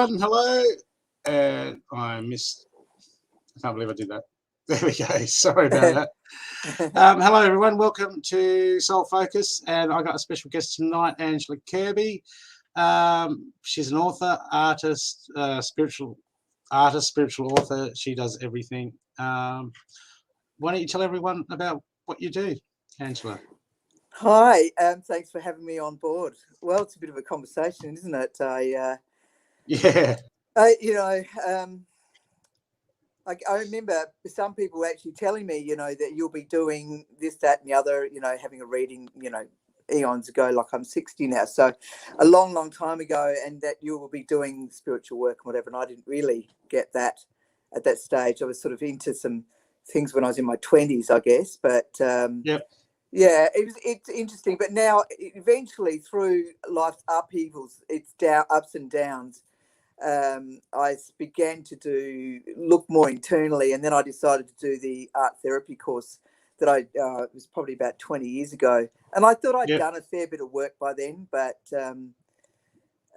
everyone. Hello. And I can't believe I did that. There we go. Sorry about that. Hello, everyone. Welcome to Soul Focus. And I got a special guest tonight, Angela Kirby. She's an author, artist, spiritual author. She does everything. Why don't you tell everyone about what you do, Angela? Hi, thanks for having me on board. Well, it's a bit of a conversation, isn't it? Yeah. I remember some people actually telling me, that you'll be doing this, that, and the other, having a reading, eons ago, like I'm 60 now. So a long, long time ago, and that you will be doing spiritual work and whatever. And I didn't really get that at that stage. I was sort of into some things when I was in my 20s, I guess. But Yep. yeah, it's interesting. But now, eventually, through life's upheavals, its ups and downs, I began to look more internally, and then I decided to do the art therapy course that it was probably about 20 years ago. And I thought I'd done a fair bit of work by then, but I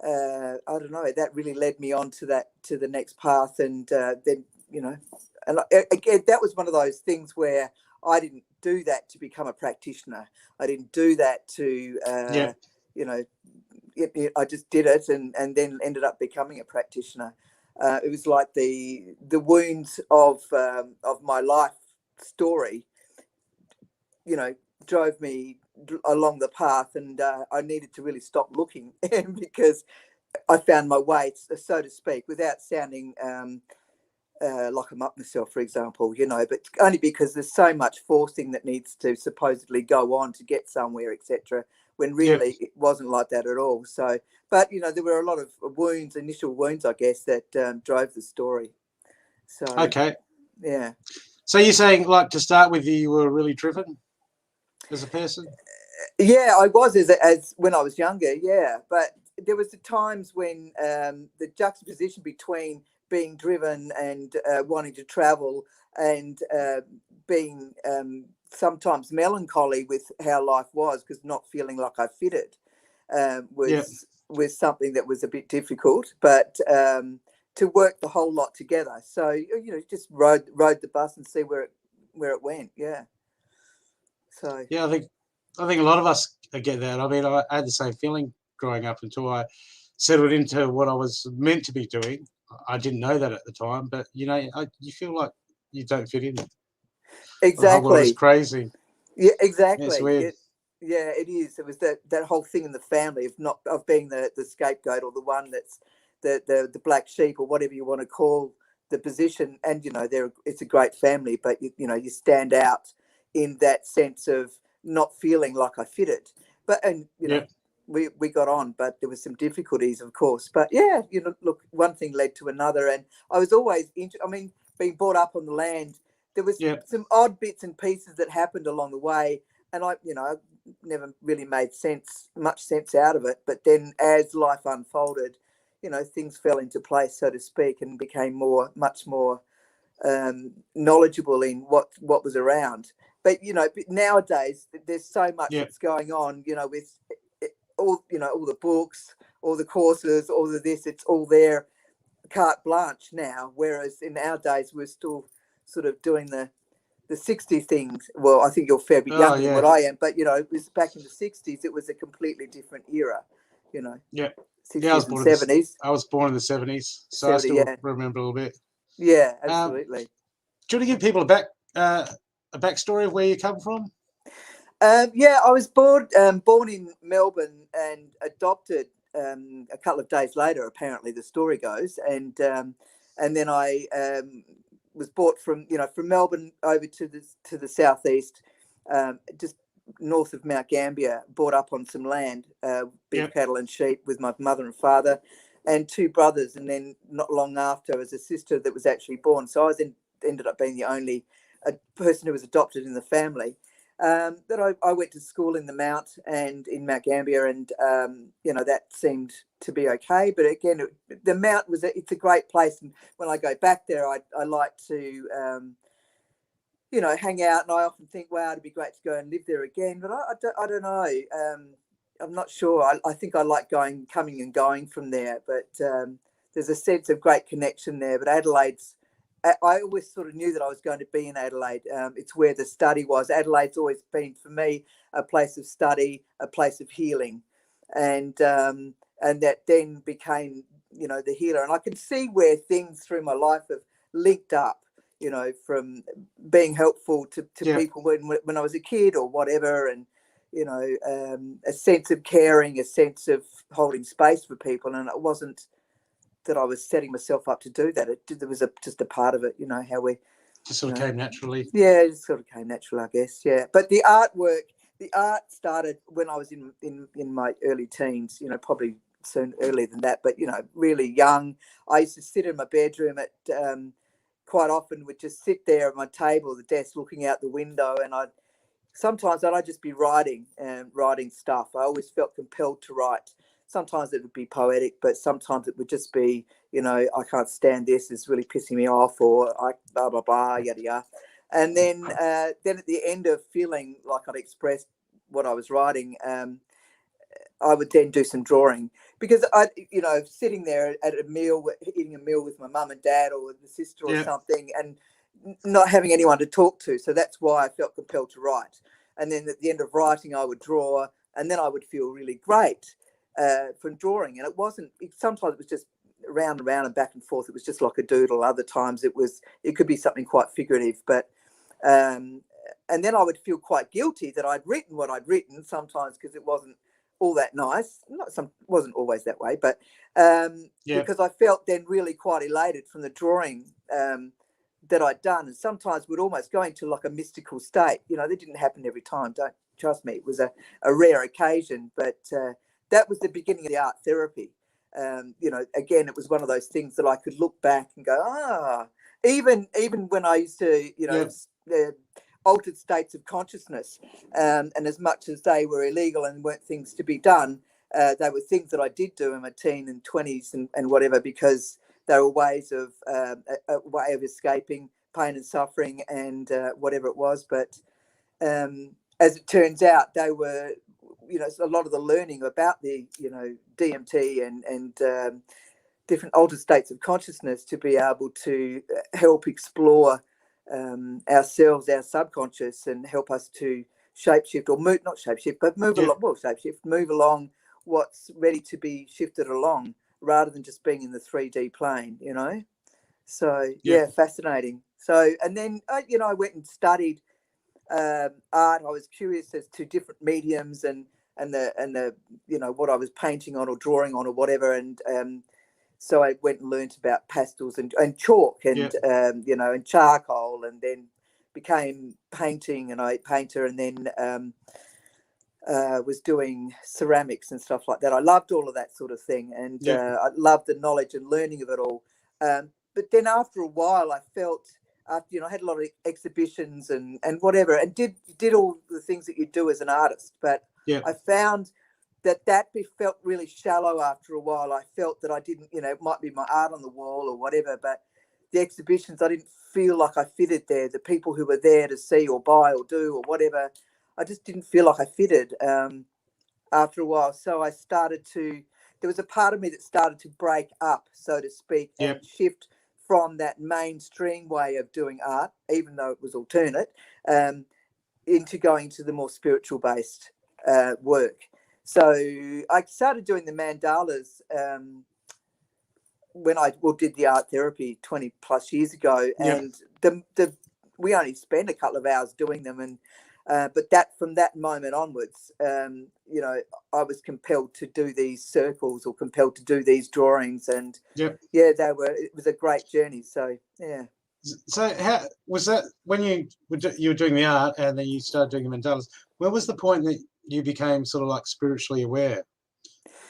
don't know, that really led me on to the next path. And then, and again, that was one of those things where I didn't do that to become a practitioner. I didn't do that to, I just did it and then ended up becoming a practitioner. It was like the wounds of my life story, drove me along the path, and I needed to really stop looking because I found my way, so to speak, without sounding like I'm up myself, for example, but only because there's so much forcing that needs to supposedly go on to get somewhere, etc., when really it wasn't like that at all. So, but, there were a lot of initial wounds, I guess, that drove the story. So, okay. Yeah. So you're saying, like, to start with, you were really driven as a person? Yeah, I was as when I was younger, yeah. But there was the times when the juxtaposition between being driven and wanting to travel and being sometimes melancholy with how life was, because not feeling like I fitted was something that was a bit difficult, but to work the whole lot together. So just rode the bus and see where it went. Yeah. So yeah, I think a lot of us get that. I mean, I had the same feeling growing up until I settled into what I was meant to be doing. I didn't know that at the time, but you feel like you don't fit in. Exactly. The whole world is crazy. Yeah, exactly. It's weird. It is. It was that whole thing in the family of being the scapegoat, or the one that's the black sheep, or whatever you want to call the position. And it's a great family, but you stand out in that sense of not feeling like I fitted. But we got on, but there was some difficulties, of course. But yeah, look, one thing led to another, and I was always being brought up on the land. There was some odd bits and pieces that happened along the way, and I never really made much sense out of it. But then, as life unfolded, things fell into place, so to speak, and became much more knowledgeable in what was around. But nowadays there's so much that's going on, with all the books, all the courses, all of this. It's all there, carte blanche now. Whereas in our days we're still sort of doing the 60 things. Well, I think you're a fair bit younger than what I am, but it was back in the 60s. It was a completely different era. 60s and 70s. I was born in the 70s, so 70, I still remember a little bit. Yeah, absolutely. Do you want to give people a backstory of where you come from? I was born in Melbourne and adopted a couple of days later, apparently the story goes, and then I was brought from Melbourne over to the southeast, just north of Mount Gambier, brought up on some land, beef cattle and sheep, with my mother and father and two brothers, and then not long after there was a sister that was actually born. So I ended up being the only person who was adopted in the family. That I went to school in the Mount and in Mount Gambier, and that seemed to be okay. But again, the Mount it's a great place, and when I go back there, I like to hang out, and I often think, wow, it'd be great to go and live there again. But I don't know. I'm not sure. I think I like coming and going from there, but there's a sense of great connection there. But Adelaide's, I always sort of knew that I was going to be in Adelaide. It's where the study was. Adelaide's always been, for me, a place of study, a place of healing. And that then became, you know, the healer. And I can see where things through my life have linked up, you know, from being helpful to people when I was a kid or whatever. And, you know, a sense of caring, a sense of holding space for people. And it wasn't that I was setting myself up to do that. There was just a part of it, you know, how we just sort of came naturally. Yeah, it sort of came natural, I guess. Yeah, but the art started when I was in my early teens. You know, probably soon earlier than that, but you know, really young. I used to sit in my bedroom at quite often would just sit there at my table, the desk, looking out the window, and sometimes I'd just be writing stuff. I always felt compelled to write. Sometimes it would be poetic, but sometimes it would just be, you know, I can't stand this. It's really pissing me off, or I blah blah blah yada yada. And then at the end of feeling like I'd expressed what I was writing, I would then do some drawing, because you know, sitting there at a meal, eating a meal with my mum and dad or with the sister or something, and not having anyone to talk to. So that's why I felt compelled to write. And then at the end of writing, I would draw, and then I would feel really great from drawing. And sometimes it was just round and round and back and forth. It was just like a doodle. Other times it could be something quite figurative. But and then I would feel quite guilty that I'd written what I'd written, sometimes because it wasn't all that nice. Wasn't always that way, but because I felt then really quite elated from the drawing that I'd done, and sometimes would almost go into like a mystical state. You know, that didn't happen every time. Don't trust me. It was a rare occasion, but that was the beginning of the art therapy. You know, again, it was one of those things that I could look back and go, even when I used to, you know, altered states of consciousness, and as much as they were illegal and weren't things to be done, they were things that I did do in my teen and 20s and whatever, because they were ways of a way of escaping pain and suffering and whatever it was. But as it turns out, they were, you know, a lot of the learning about the, you know, DMT and different altered states of consciousness to be able to help explore ourselves, our subconscious, and help us to shapeshift or move, not shapeshift, but move along. Well, shapeshift, move along what's ready to be shifted along, rather than just being in the 3D plane, you know. So fascinating. So, and then you know, I went and studied art. I was curious as to different mediums and the you know, what I was painting on or drawing on or whatever, and so I went and learnt about pastels and chalk and you know, and charcoal, and then became painting and painter, and then was doing ceramics and stuff like that. I loved all of that sort of thing, and I loved the knowledge and learning of it all. But then after a while, I felt, you know, I had a lot of exhibitions and whatever, and did all the things that you do as an artist. But I found that felt really shallow after a while. I felt that I didn't, you know, it might be my art on the wall or whatever, but the exhibitions, I didn't feel like I fitted there. The people who were there to see or buy or do or whatever, I just didn't feel like I fitted after a while. So I started there was a part of me that started to break up, so to speak, and shift from that mainstream way of doing art, even though it was alternate, into going to the more spiritual based work. So I started doing the mandalas when I did the art therapy 20 plus years ago, and we only spent a couple of hours doing them, and but that from that moment onwards, you know, I was compelled to do these circles or compelled to do these drawings, and it was a great journey. So So how was that when you were doing the art and then you started doing the mandalas? Where was the point that you became sort of like spiritually aware?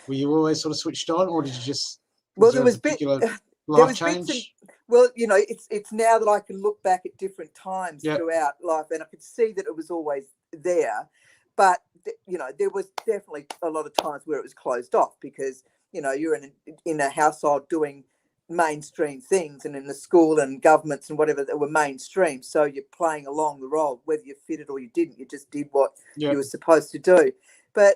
Were you always sort of switched on, or did you just there was life change? Well, you know, it's now that I can look back at different times throughout life, and I could see that it was always there. But you know, there was definitely a lot of times where it was closed off, because you know, you're in a household doing mainstream things, and in the school and governments and whatever that were mainstream. So you're playing along the role, whether you fitted or you didn't. You just did what you were supposed to do. But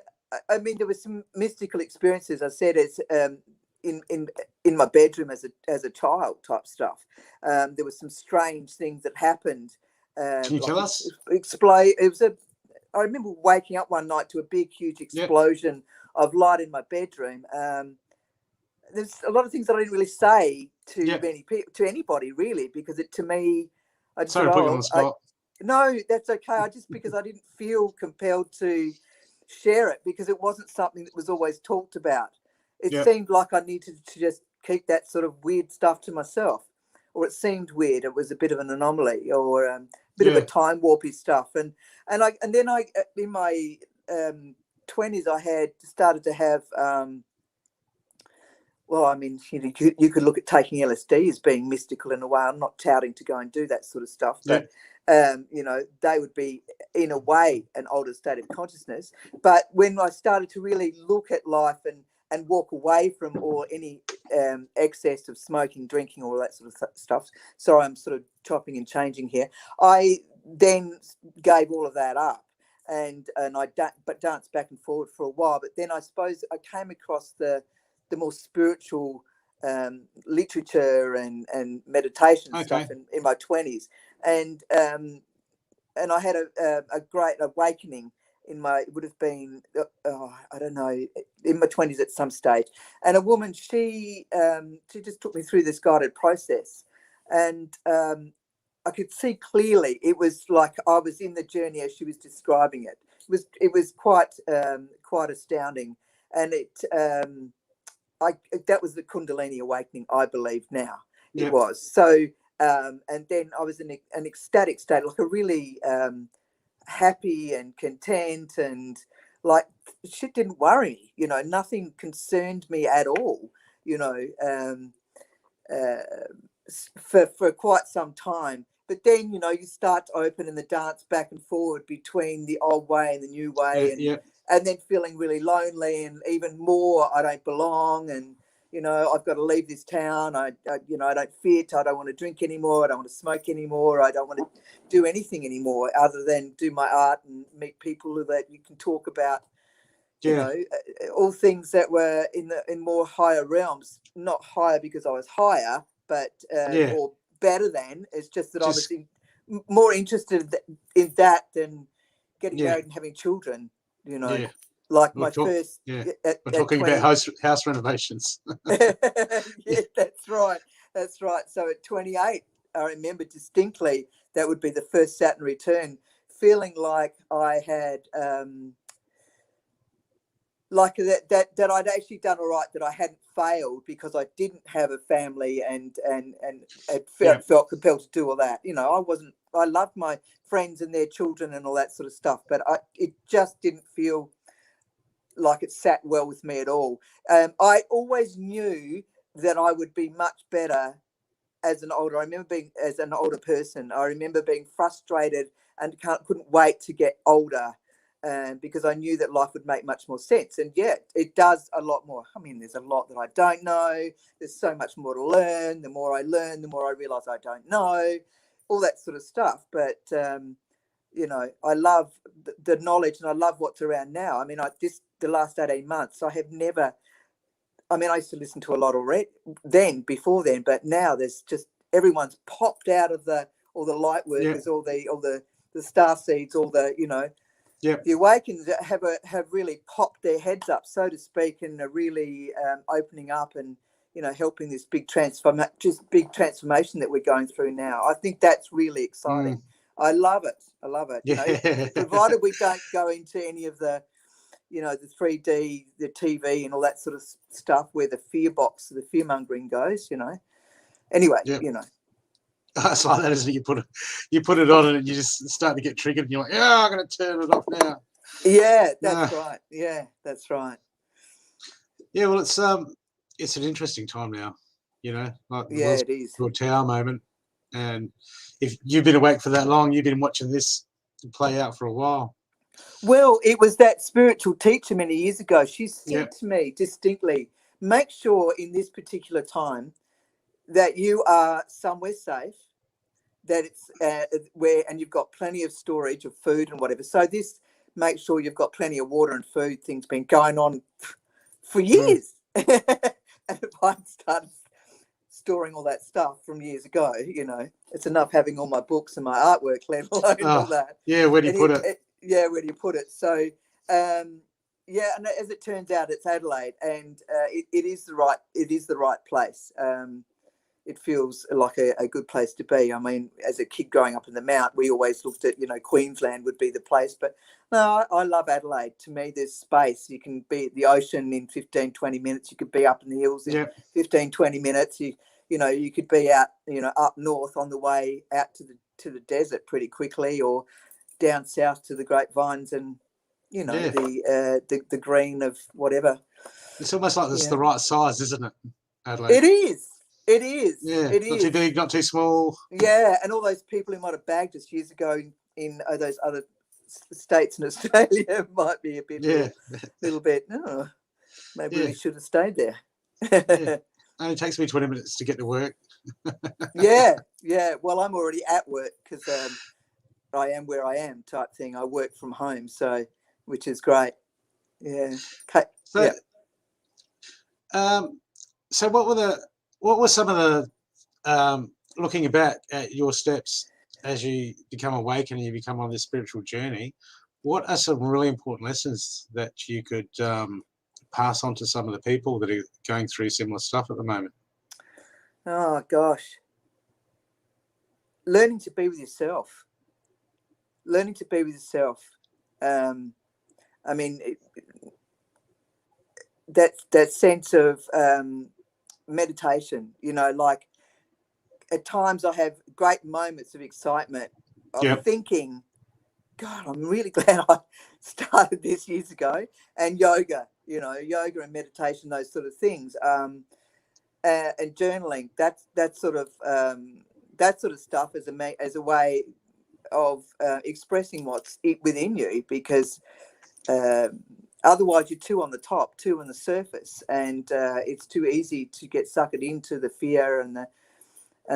I mean, there were some mystical experiences. I said it's in my bedroom as a child type stuff. There was some strange things that happened. Can you tell us? Explain. I remember waking up one night to a big, huge explosion of light in my bedroom. There's a lot of things that I didn't really say to anybody really, because to me, I just sorry to put you on the spot. No, that's okay. Because I didn't feel compelled to share it, because it wasn't something that was always talked about. It seemed like I needed to just keep that sort of weird stuff to myself, or it seemed weird. It was a bit of an anomaly, or a bit of a time warpy stuff. And then I in my 20s, I had started to have. Well, I mean, you could look at taking LSD as being mystical in a way. I'm not touting to go and do that sort of stuff, but they would be, in a way, an older state of consciousness. But when I started to really look at life and walk away from any excess of smoking, drinking, all that sort of stuff. Sorry, I'm sort of chopping and changing here. I then gave all of that up, and I danced back and forward for a while. But then I suppose I came across the more spiritual literature and meditation stuff in my 20s, and I had a great awakening in my, it would have been I don't know, in my 20s at some stage. And a woman, she just took me through this guided process, and I could see clearly it was like I was in the journey as she was describing it. It was quite astounding, and that was the Kundalini awakening, I believe now. It was. So, and then I was in an ecstatic state, like a really happy and content, and like shit didn't worry me, nothing concerned me at all, for quite some time. But then, you start to open and the dance back and forward between the old way and the new way, and then feeling really lonely, and even more, I don't belong, and I've got to leave this town. I don't fit. I don't want to drink anymore. I don't want to smoke anymore. I don't want to do anything anymore other than do my art and meet people that you can talk about, all things that were in more higher realms. Not higher because I was higher, but or better than. It's just that I was more interested in that than getting married and having children. Like my first. Yeah, we're talking about house renovations. Yeah, that's right. So at 28, I remember distinctly that would be the first Saturn return, feeling like I had like that I'd actually done all right, that I hadn't failed because I didn't have a family and felt compelled to do all that. I loved my friends and their children and all that sort of stuff, but it just didn't feel like it sat well with me at all. I always knew that I would be much better as an older. I remember being, as an older person, I remember being frustrated and couldn't wait to get older, because I knew that life would make much more sense. And it does a lot more. I mean, there's a lot that I don't know. There's so much more to learn. The more I learn, the more I realize I don't know, all that sort of stuff. But I love the knowledge, and I love what's around now. I mean, the last 18 months, I have never. I mean, I used to listen to a lot already before then, but now there's just everyone's popped out of all the light workers, all the star seeds, all the the awakens have really popped their heads up, so to speak, and are really opening up and helping this big transformation that we're going through now. I think that's really exciting. I love it. Yeah. Provided we don't go into any of the the 3D, the TV, and all that sort of stuff where the fear mongering goes. Anyway, It's like that, isn't it? You put it on and you just start to get triggered, and you're like, I'm going to turn it off now. Yeah, that's right. Yeah, that's right. Yeah, well, it's an interesting time now. Like it is. Your tower moment, and if you've been awake for that long, you've been watching this play out for a while. Well, it was that spiritual teacher many years ago. She said to me distinctly, make sure in this particular time that you are somewhere safe, that it's and you've got plenty of storage of food and whatever. So make sure you've got plenty of water and food. Things been going on for years. And if I'd started storing all that stuff from years ago, it's enough having all my books and my artwork, let alone all that. Yeah, where do you put it? Yeah, where do you put it? So, yeah, and as it turns out, it's Adelaide, and it is the right place. It feels like a good place to be. I mean, as a kid growing up in the Mount, we always looked at, Queensland would be the place. But no, I love Adelaide. To me, there's space. You can be at the ocean in 15, 20 minutes. You could be up in the hills in 15, 20 minutes. You could be out, up north on the way out to the desert pretty quickly, or down south to the grapevines and, the green of whatever. It's almost like it's the right size, isn't it, Adelaide? It is. It is. Yeah, it not is. too big, not too small. Yeah, and all those people who might have bagged us years ago in those other states in Australia might be a bit, little bit. Oh, maybe we should have stayed there. Only takes me 20 minutes to get to work. yeah. Well, I'm already at work because I am where I am, type thing. I work from home, so which is great. Yeah. So, so what were some of the looking back at your steps as you become awake and you become on this spiritual journey? What are some really important lessons that you could pass on to some of the people that are going through similar stuff at the moment? Oh gosh, learning to be with yourself. I mean, that sense of meditation, like at times I have great moments of excitement of thinking, God, I'm really glad I started this years ago. And yoga and meditation, those sort of things, and journaling, that sort of stuff as a way of expressing what's within you, because otherwise you're too on the top, too on the surface, and it's too easy to get suckered into the fear and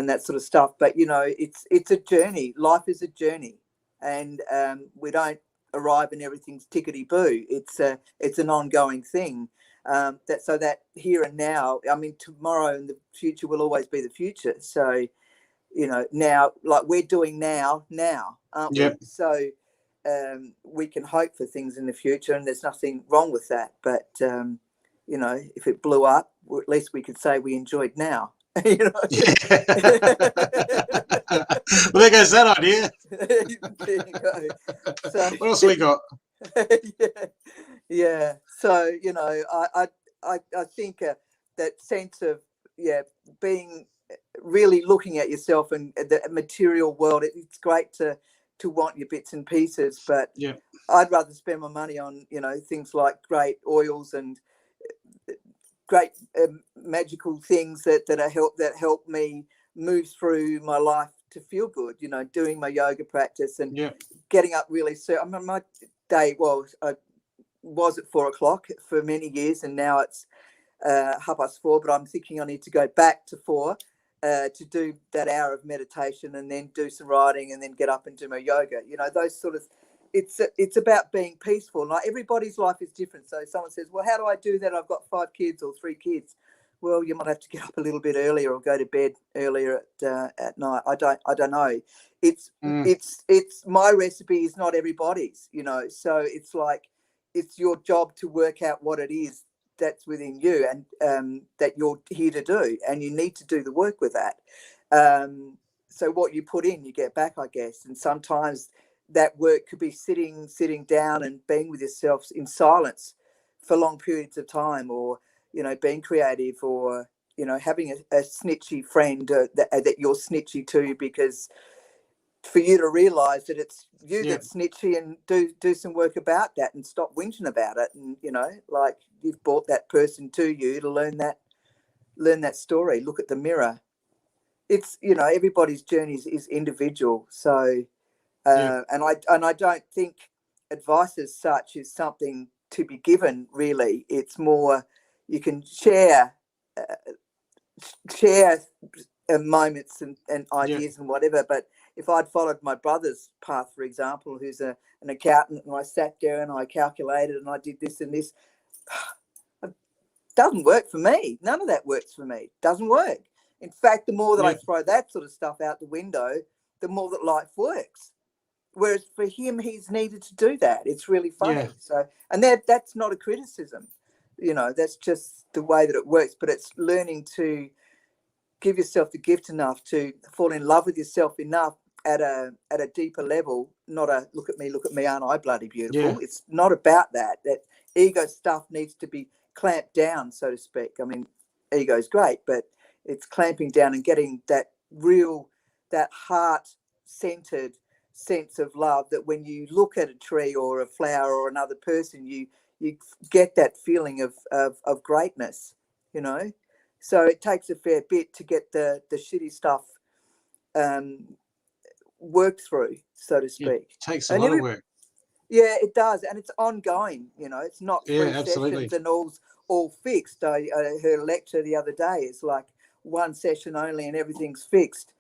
that sort of stuff. But it's a journey. Life is a journey, and we don't arrive and everything's tickety boo. It's an ongoing thing. That here and now. I mean, tomorrow and the future will always be the future. So now, like we're doing now, aren't we? So we can hope for things in the future, and there's nothing wrong with that. But if it blew up, well, at least we could say we enjoyed now. Well, there goes that idea. There you go. So, what else we got? Yeah. So I think that sense of being really looking at yourself and the material world. It's great to want your bits and pieces, but I'd rather spend my money on things like great oils and great magical things that help me move through my life to feel good. Doing my yoga practice and getting up really. So I mean, my day I was at 4:00 for many years, and now it's 4:30. But I'm thinking I need to go back to 4 to do that hour of meditation, and then do some writing, and then get up and do my yoga. Those sort of. It's about being peaceful. Like everybody's life is different. So someone says, well, how do I do that? I've got 5 kids or 3 kids. Well, you might have to get up a little bit earlier or go to bed earlier at night. I don't know. It's my recipe is not everybody's, so it's like, it's your job to work out what it is that's within you, and that you're here to do, and you need to do the work with that. So what you put in, you get back, I guess. And sometimes that work could be sitting down and being with yourself in silence for long periods of time, or being creative, or having a snitchy friend that you're snitchy to, because for you to realize that it's you that's snitchy, and do some work about that, and stop whinging about it, and like you've brought that person to you to learn that story. Look at the mirror. It's everybody's journey is individual. So and I don't think advice as such is something to be given, really. It's more you can share moments and ideas and whatever. But if I'd followed my brother's path, for example, who's an accountant, and I sat there and I calculated and I did this and this, Doesn't work for me. None of that works for me. Doesn't work. In fact, the more that I throw that sort of stuff out the window, the more that life works. Whereas for him, he's needed to do that. It's really funny. Yeah. So, and that's not a criticism, that's just the way that it works. But it's learning to give yourself the gift enough to fall in love with yourself enough at a deeper level. Not a look at me, aren't I bloody beautiful? Yeah. It's not about that. That ego stuff needs to be clamped down, so to speak. I mean, ego's great, but it's clamping down and getting that heart-centered sense of love, that when you look at a tree or a flower or another person, you get that feeling of greatness, So it takes a fair bit to get the shitty stuff worked through, so to speak. It takes a lot of work. Yeah, it does, and it's ongoing. It's not 3 absolutely. sessions and all fixed. I heard a lecture the other day. It's like 1 session only, and everything's fixed.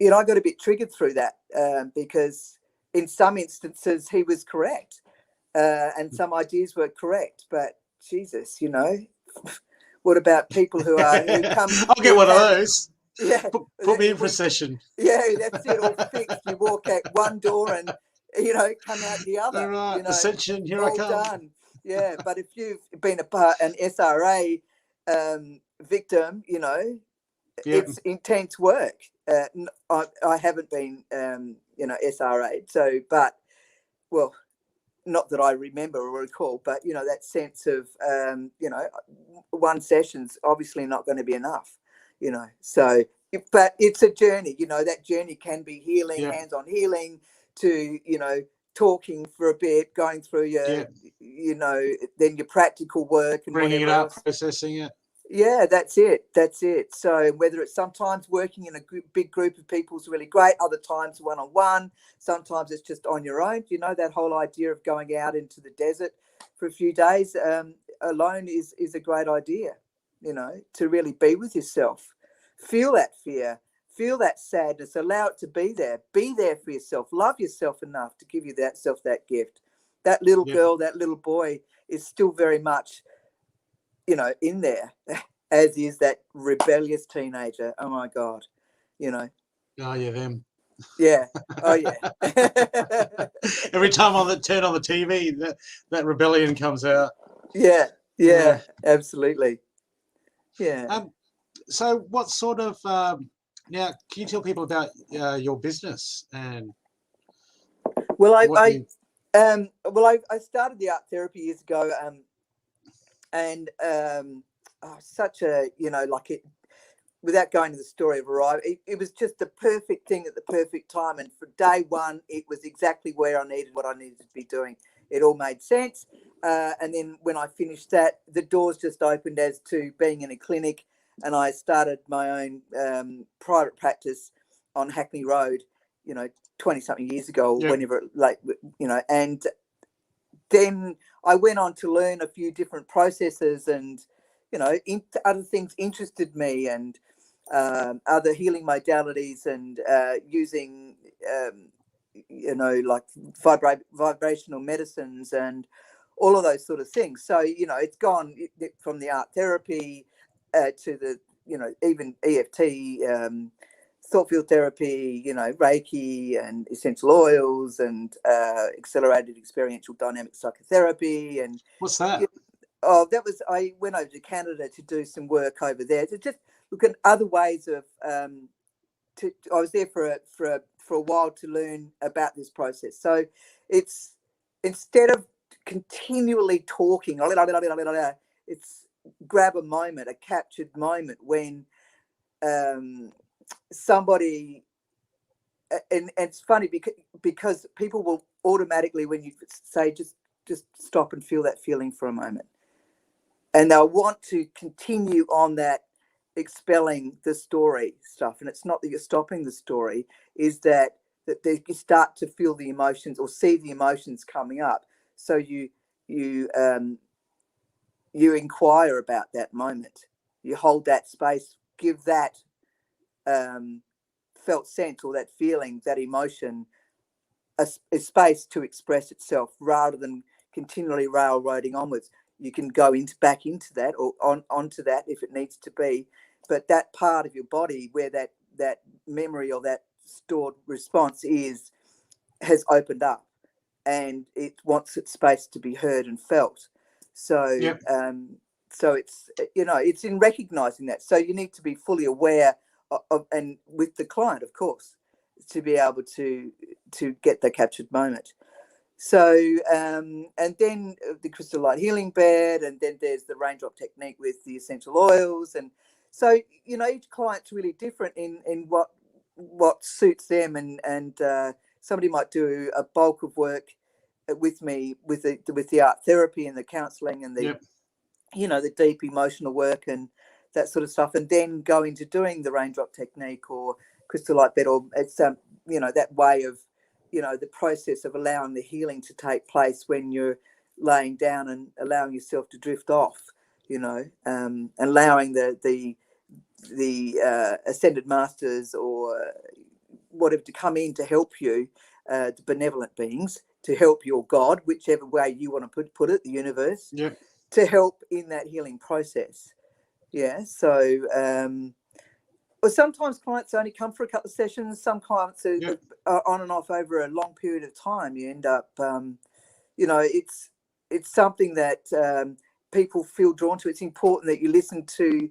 I got a bit triggered through that because in some instances he was correct, and some ideas were correct. But Jesus, what about people who come? I'll get one of those. Yeah, put me in for a session. Yeah, that's it. All fixed. You walk out one door and come out the other. All right, ascension. Here I come. Done. Yeah, but if you've been an SRA victim, it's intense work. I haven't been, SRA. So, but not that I remember or recall, but that sense of, 1 session's obviously not going to be enough. So, but it's a journey. That journey can be healing, hands-on healing, to talking for a bit, going through your, then your practical work and bringing it up, else. processing it. Yeah, that's it. So whether it's sometimes working in a big group of people is really great, other times one-on-one, sometimes it's just on your own. That whole idea of going out into the desert for a few days alone is a great idea, to really be with yourself, feel that fear, feel that sadness, allow it to be there for yourself, love yourself enough to give you that gift. That little girl, that little boy is still very much in there, as is that rebellious teenager. Oh my God, Oh yeah, them. Yeah. Oh yeah. Every time I turn on the TV, that rebellion comes out. Yeah. Absolutely. Yeah. So what sort of now can you tell people about your business and I started the art therapy years ago, and such a without going to the story of arrival, it was just the perfect thing at the perfect time, and for day one it was exactly where I needed what I needed to be doing. It all made sense, and then when I finished that, the doors just opened as to being in a clinic, and I started my own private practice on Hackney Road 20-something years ago, whenever, and then I went on to learn a few different processes, and other things interested me, and other healing modalities, and using like vibrational medicines and all of those sort of things. So it's gone from the art therapy to the even EFT, thought field therapy, Reiki and essential oils, and accelerated experiential dynamic psychotherapy. And what's that? I went over to Canada to do some work over there to just look at other ways of. I was there for a while to learn about this process. So it's, instead of continually talking, it's grab a moment, a captured moment when somebody, and it's funny because people will automatically, when you say just stop and feel that feeling for a moment, and they'll want to continue on that expelling the story stuff. And it's not that you're stopping the story, is that you start to feel the emotions or see the emotions coming up. So you inquire about that moment, you hold that space, give that felt sense or that feeling, that emotion, a space to express itself, rather than continually railroading onwards. you can go back into that or onto that if it needs to be. But that part of your body where that memory or that stored response has opened up, and it wants its space to be heard and felt. So Yep. so it's it's in recognizing that. So you need to be fully aware of and with the client, of course, to be able to get the captured moment. So and then the crystal light healing bed, and then there's the raindrop technique with the essential oils. And so each client's really different in what suits them, and somebody might do a bulk of work with me with the art therapy and the counseling and the Yep. the deep emotional work and that sort of stuff, and then go into doing the raindrop technique or crystal light bed, or it's that way of the process of allowing the healing to take place when you're laying down and allowing yourself to drift off, allowing the ascended masters or whatever to come in to help you, the benevolent beings to help your God, whichever way you want to put it, the universe, Yep. to help in that healing process. Yeah. So well, sometimes clients only come for a couple of sessions. Some clients are on and off over a long period of time. You end up it's something that people feel drawn to. It's important that you listen to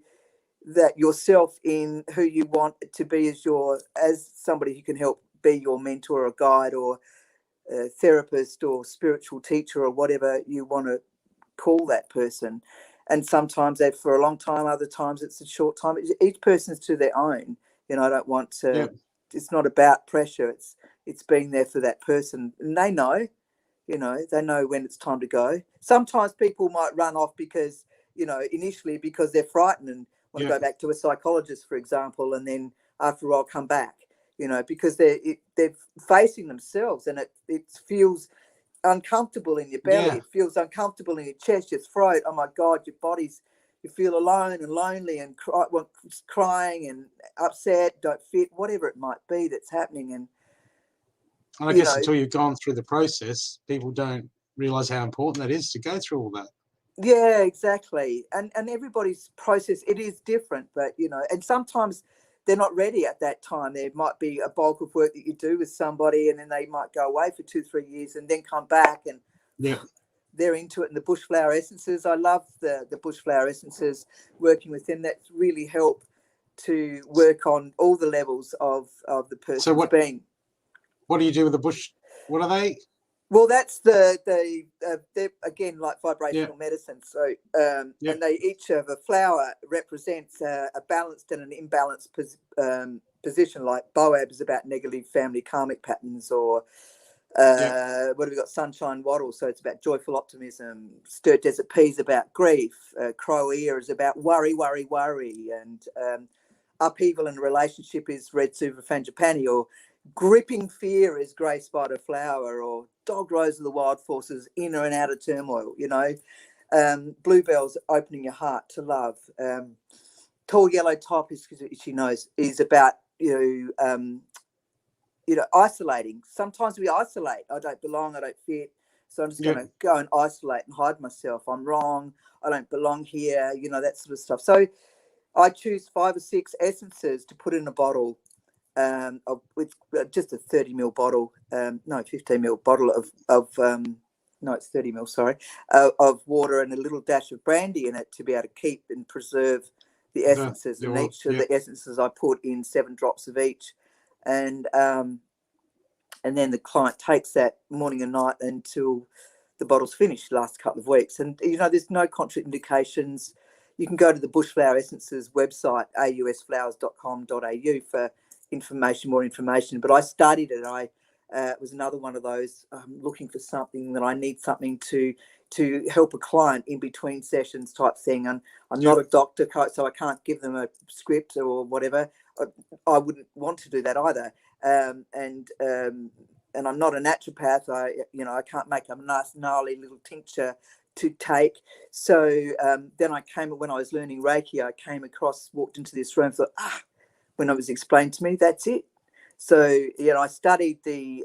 that yourself in who you want to be as somebody who can help be your mentor or guide or a therapist or spiritual teacher or whatever you want to call that person. And sometimes they're for a long time, other times it's a short time. Each person's to their own. I don't want to it's not about pressure. It's being there for that person, and they know when it's time to go. Sometimes people might run off because initially because they're frightened and want to go back to a psychologist, for example, and then after a while come back, because they're facing themselves, and it feels uncomfortable in your belly. It feels uncomfortable in your chest, your throat. Oh my God, you feel alone and lonely and crying and upset, don't fit, whatever it might be that's happening. And I guess until you've gone through the process, people don't realize how important that is to go through all that. Yeah, exactly. And everybody's process, it is different, but and sometimes they're not ready at that time. There might be a bulk of work that you do with somebody, and then they might go away for 2-3 years and then come back, and they're into it. And the bush flower essences, I love the bush flower essences, working with them. That's really helped to work on all the levels of the person's being. What do you do with the bush? What are they? Well, that's they're again like vibrational medicine. So, and they each of a flower represents a balanced and an imbalanced position. Like Boab is about negative family karmic patterns, or what have we got? Sunshine Wattle, so it's about joyful optimism. Stirred Desert Pea is about grief. Crow Ear is about worry, and upheaval in a relationship is Red Suva Frangipani, or gripping fear is Grey Spider Flower, or Dog Rose of the Wild Forces, inner and outer turmoil. Bluebells, opening your heart to love. Tall Yellow Top is about isolating. Sometimes we isolate. I don't belong, I don't fit, so I'm just going to go and isolate and hide myself. I'm wrong, I don't belong here, that sort of stuff. So I choose 5 or 6 essences to put in a bottle, with just a 30 ml bottle, 15 ml bottle it's 30 ml, sorry, of water and a little dash of brandy in it to be able to keep and preserve the essences. And each of the essences I put in 7 drops of each, and then the client takes that morning and night until the bottle's finished, last couple of weeks. And there's no contraindications. You can go to the Bushflower Essences website, ausflowers.com.au, for more information. But I studied it. It was another one of those looking for something that I need something to help a client in between sessions type thing. And I'm not a doctor, so I can't give them a script or whatever. I wouldn't want to do that either. And I'm not a naturopath. I can't make a nice gnarly little tincture to take. So then when I was learning Reiki, I walked into this room, thought, when it was explained to me, that's it. So I studied the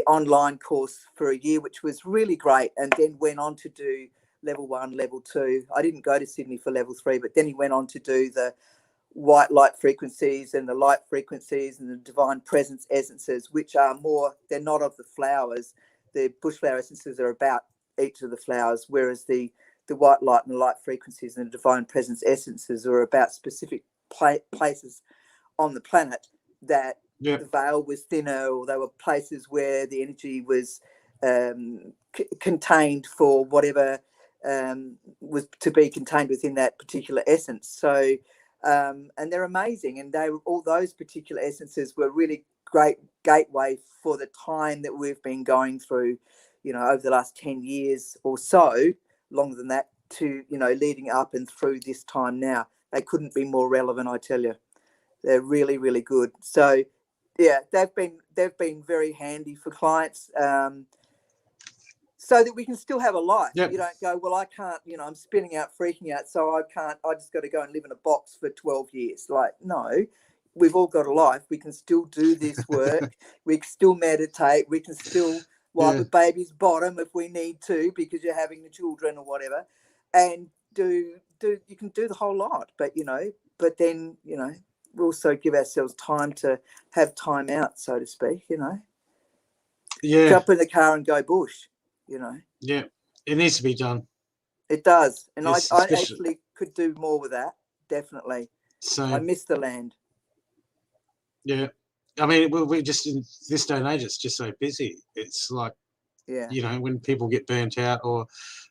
online course for a year, which was really great, and then went on to do level 1, level 2. I didn't go to Sydney for level 3, but then he went on to do the white light frequencies and the light frequencies and the divine presence essences, which are more, they're not of the flowers. The bushflower essences are about each of the flowers, whereas the white light and the light frequencies and the divine presence essences are about specific places on the planet that the veil was thinner, or they were places where the energy was contained for whatever was to be contained within that particular essence. So and they're amazing, and all those particular essences were really great gateway for the time that we've been going through, over the last 10 years or so, longer than that, to leading up and through this time now. They couldn't be more relevant, I tell you. They're really, really good. So yeah, they've been very handy for clients, so that we can still have a life. You don't go, well, I can't, I'm spinning out, freaking out, so I just got to go and live in a box for 12 years. Like, no, we've all got a life. We can still do this work. We can still meditate. We can still wipe a baby's bottom if we need to, because you're having the children or whatever, and you can do the whole lot. But then we also give ourselves time to have time out, so to speak. Jump in the car and go bush. Yeah, it needs to be done. It does, and I actually could do more with that. Definitely. So I miss the land. Yeah, I mean, we just, in this day and age, it's just so busy. It's like, when people get burnt out, or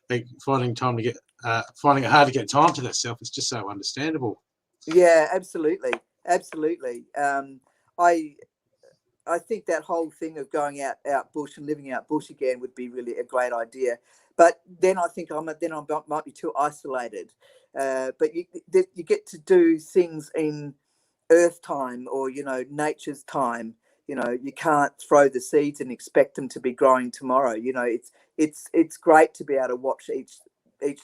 they finding it hard to get time to themselves, it's just so understandable. Yeah, absolutely. I think that whole thing of going out bush and living out bush again would be really a great idea. But then I think I might be too isolated. But you get to do things in earth time, or nature's time. You can't throw the seeds and expect them to be growing tomorrow. It's great to be able to watch each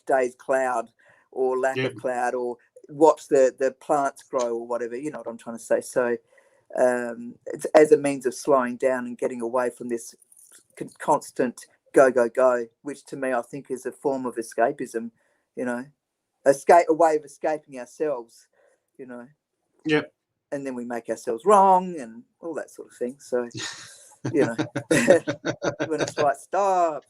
day's cloud or lack of cloud, or watch the plants grow, or whatever. You know what I'm trying to say. So it's as a means of slowing down and getting away from this constant go, which to me I think is a form of escapism. A way of escaping ourselves. And then we make ourselves wrong and all that sort of thing. So when it's like, stop.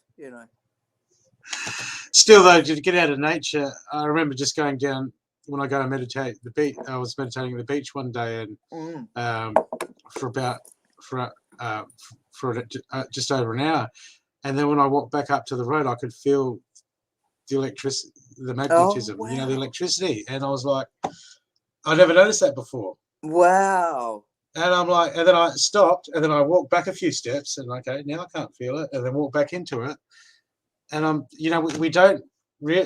Still though, to get out of nature, I remember just going down. When I go and meditate at the beach, I was meditating at the beach one day, and for just over an hour, and then when I walked back up to the road, I could feel the electricity, the magnetism, oh, wow. The electricity, and I was like, I never noticed that before. Wow. And I'm like, and then I stopped, and then I walked back a few steps, and okay, now I can't feel it, and then walked back into it, and we don't.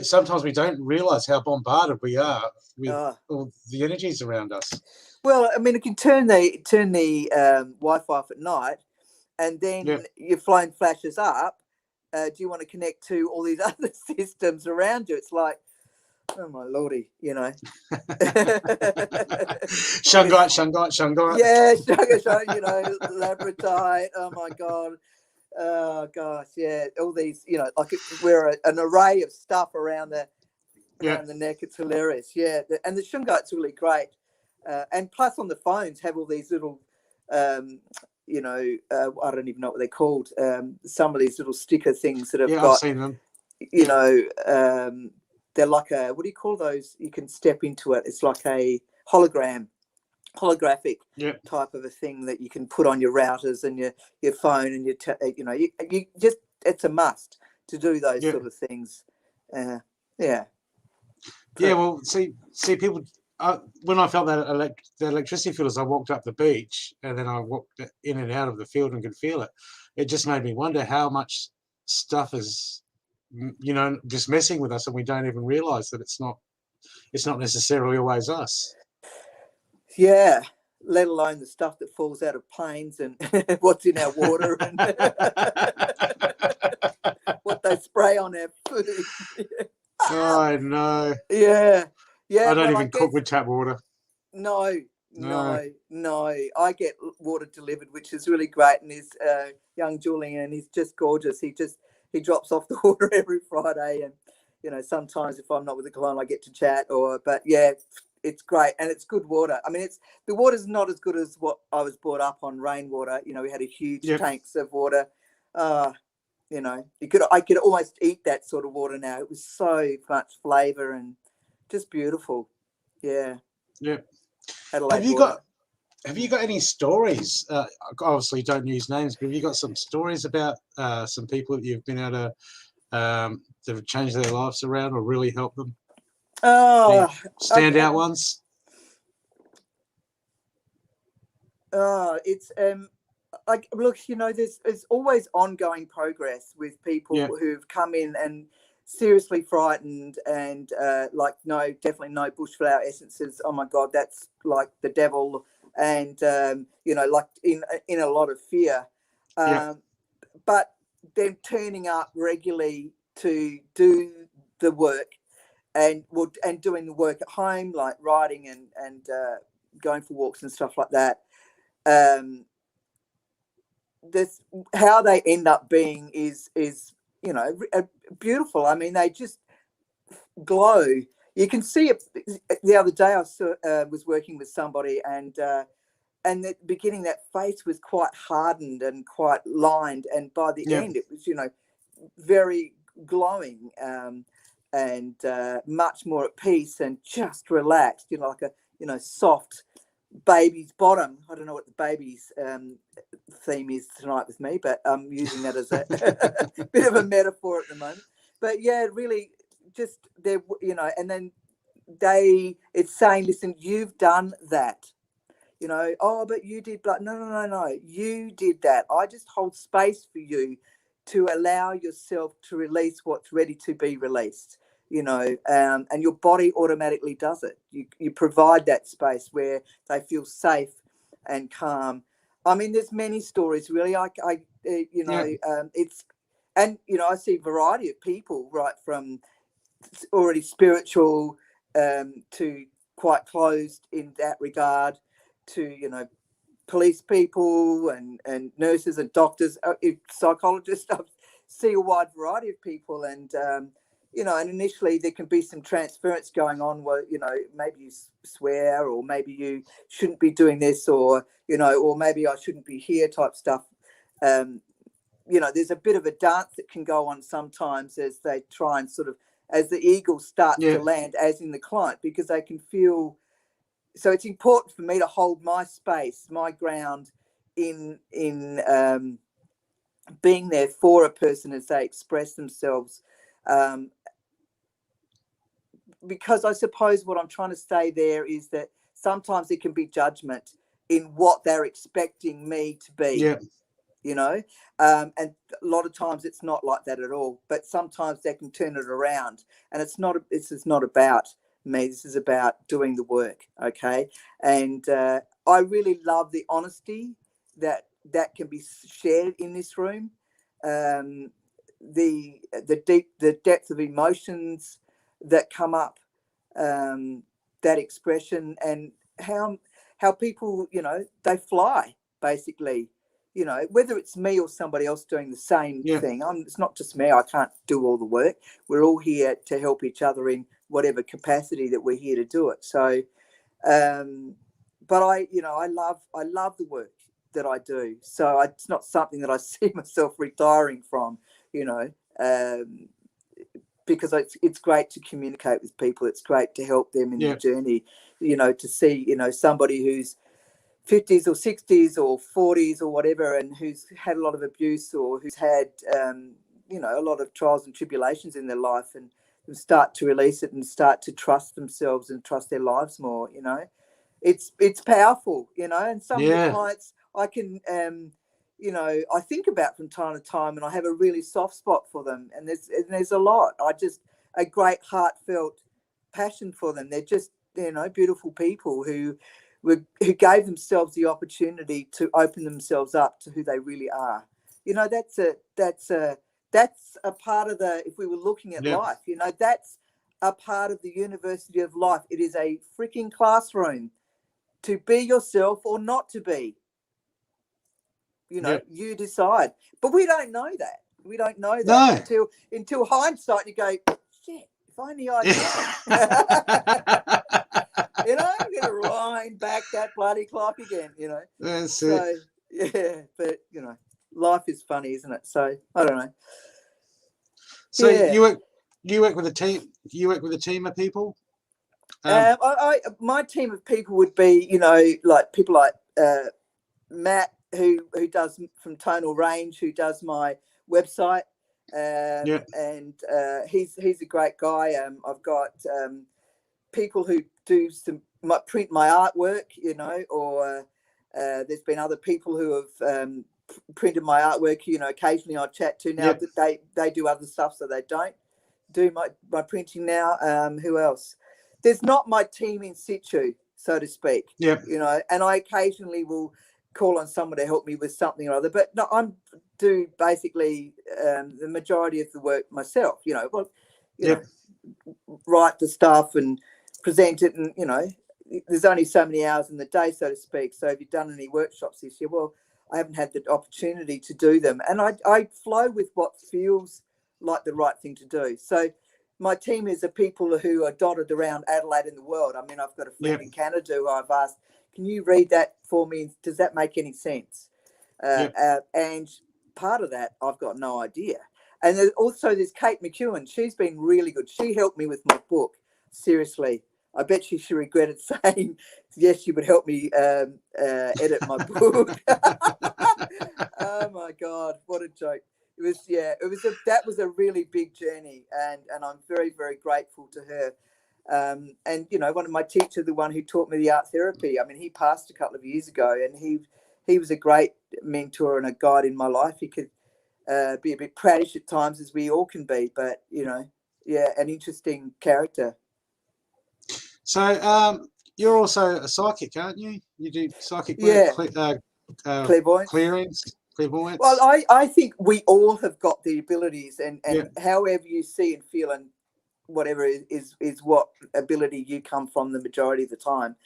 Sometimes we don't realize how bombarded we are with all the energies around us. Well, I mean, it can turn the Wi-Fi off at night, and then your phone flashes up. Do you want to connect to all these other systems around you? It's like, oh my lordy, Shungite. Yeah, labradorite. Oh my god. Oh gosh, yeah, all these, like we're an array of stuff around the neck. It's hilarious, and the shungite's really great, and plus on the phones have all these little, I don't even know what they're called. Some of these little sticker things that have got, I've seen them. They're like what do you call those? You can step into it. It's like a holographic type of a thing that you can put on your routers and your phone and you just, it's a must to do those sort of things. Well, see people, when I felt that the electricity field as I walked up the beach, and then I walked in and out of the field and could feel it, it just made me wonder how much stuff is just messing with us, and we don't even realize that it's not necessarily always us. Yeah, let alone the stuff that falls out of planes and what's in our water and what they spray on our food. I know. Yeah. I don't even cook with tap water. No, No. No. I get water delivered, which is really great. And his young Julian, he's just gorgeous. He drops off the water every Friday, and sometimes if I'm not with the client, I get to chat. But yeah, it's great, and it's good water. I mean, the water's not as good as what I was brought up on, rainwater. We had a huge tanks of water. I could almost eat that sort of water now. It was so much flavour and just beautiful. Yeah. Yeah. Adelaide water. Have you got any stories? Obviously, don't use names, but have you got some stories about some people that you've been able to change their lives around or really help them? Oh, standout ones. It's look, there's always ongoing progress with people who've come in and seriously frightened and definitely no bushflower essences. Oh my God, that's like the devil, and like in a lot of fear. But then turning up regularly to do the work and doing the work at home, like writing and going for walks and stuff like that. This how they end up being is beautiful. I mean, they just glow. You can see it. The other day I was working with somebody, and at the beginning that face was quite hardened and quite lined, and by the end it was very glowing, and much more at peace and just relaxed, like a soft baby's bottom. I don't know what the baby's theme is tonight with me, but I'm using that as a bit of a metaphor at the moment. But yeah, really just they're, and then it's saying, listen, you've done that, oh, but you did, but no, you did that. I just hold space for you to allow yourself to release what's ready to be released. And your body automatically does it. You provide that space where they feel safe and calm. I mean, there's many stories, really. It's, and I see a variety of people, right from already spiritual to quite closed in that regard, to police people and nurses and doctors, psychologists. I see a wide variety of people, and and initially there can be some transference going on where, maybe you swear, or maybe you shouldn't be doing this, or, or maybe I shouldn't be here type stuff. There's a bit of a dance that can go on sometimes as they try and sort of, as the eagle starts to land, as in the client, because they can feel. So it's important for me to hold my space, my ground in being there for a person as they express themselves. Because I suppose what I'm trying to say there is that sometimes it can be judgment in what they're expecting me to be, and a lot of times it's not like that at all, but sometimes they can turn it around, and this is not about me, this is about doing the work. Okay. And I really love the honesty that can be shared in this room, the depth of emotions that come up, that expression, and how people, they fly, basically, whether it's me or somebody else doing the same thing. It's not just me. I can't do all the work. We're all here to help each other in whatever capacity that we're here to do it. So, but I love the work that I do. So it's not something that I see myself retiring from, because it's great to communicate with people. It's great to help them in the journey, to see, somebody who's 50s or 60s or 40s or whatever, and who's had a lot of abuse, or who's had, a lot of trials and tribulations in their life, and start to release it and start to trust themselves and trust their lives more. It's powerful, and some of the clients I can, I think about from time to time, and I have a really soft spot for them, and there's a lot. A great heartfelt passion for them. They're just, beautiful people who gave themselves the opportunity to open themselves up to who they really are. That's a part of if we were looking at life, that's a part of the university of life. It is a freaking classroom to be yourself or not to be. You know, you decide. But we don't know that. We don't know that until hindsight. You go, shit, if only I knew. You know, I'm going to wind back that bloody clock again, you know. That's it. Yeah, but, you know, life is funny, isn't it? So, I don't know. So you work with a team. You work with a team of people. My team of people would be, you know, like people like Matt, who does from Tonal Range, who does my website, and he's a great guy. I've got people who do print my artwork, you know, or there's been other people who have printed my artwork. You know, occasionally I chat to now that they do other stuff, so they don't do my printing now. Who else? There's not my team in situ, so to speak. Yeah. You know, and I occasionally will call on someone to help me with something or other. But no, do basically the majority of the work myself. You know, well, you know, write the stuff and present it, and you know, there's only so many hours in the day, so to speak. So have you done any workshops this year? Well, I haven't had the opportunity to do them, and I flow with what feels like the right thing to do. So my team is the people who are dotted around Adelaide and the world. I mean, I've got a friend in Canada who I've asked, can you read that for me? Does that make any sense? And part of that, I've got no idea. And there's Kate McEwen. She's been really good. She helped me with my book. Seriously. I bet she regretted saying, yes, she would help me edit my book. Oh, my God. What a joke. That was a really big journey, and I'm very, very grateful to her. And you know, one of my teachers, the one who taught me the art therapy, I mean, he passed a couple of years ago, and he was a great mentor and a guide in my life. He could be a bit prattish at times, as we all can be, but you know, an interesting character. So you're also a psychic, aren't you? You do psychic work, clairvoyance. Clairvoyance. Well, I think we all have got the abilities, and however you see and feel and whatever is what ability you come from the majority of the time.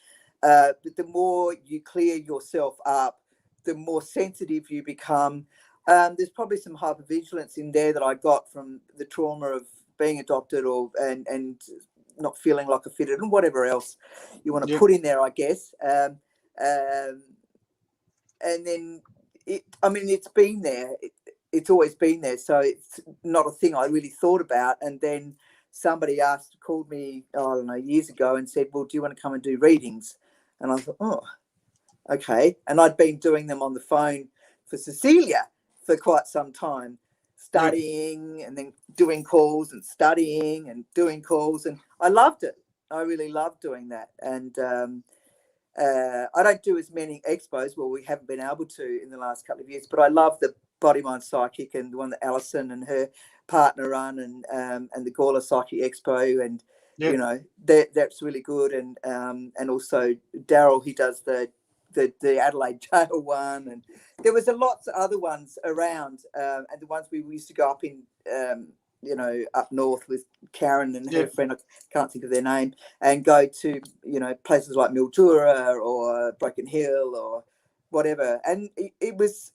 But the more you clear yourself up, the more sensitive you become. There's probably some hypervigilance in there that I got from the trauma of being adopted and not feeling like a fitted and whatever else you want to put in there, I guess. And then it's been there. It's always been there. So it's not a thing I really thought about. And then somebody called me, I don't know, years ago and said, well, do you want to come and do readings? And I thought, oh, okay. And I'd been doing them on the phone for Cecilia for quite some time, studying and then doing calls and studying and doing calls. And I loved it. I really loved doing that. And I don't do as many expos. Well, we haven't been able to in the last couple of years, but I love the Body Mind Psychic and the one that Alison and her partner run, and the Gawler Psychic Expo, and you know, that's really good. And also Daryl, he does the Adelaide Jail one, and there was lots of other ones around, and the ones we used to go up in you know, up north with Karen and her friend, I can't think of their name, and go to, you know, places like Mildura or Broken Hill or whatever. And it was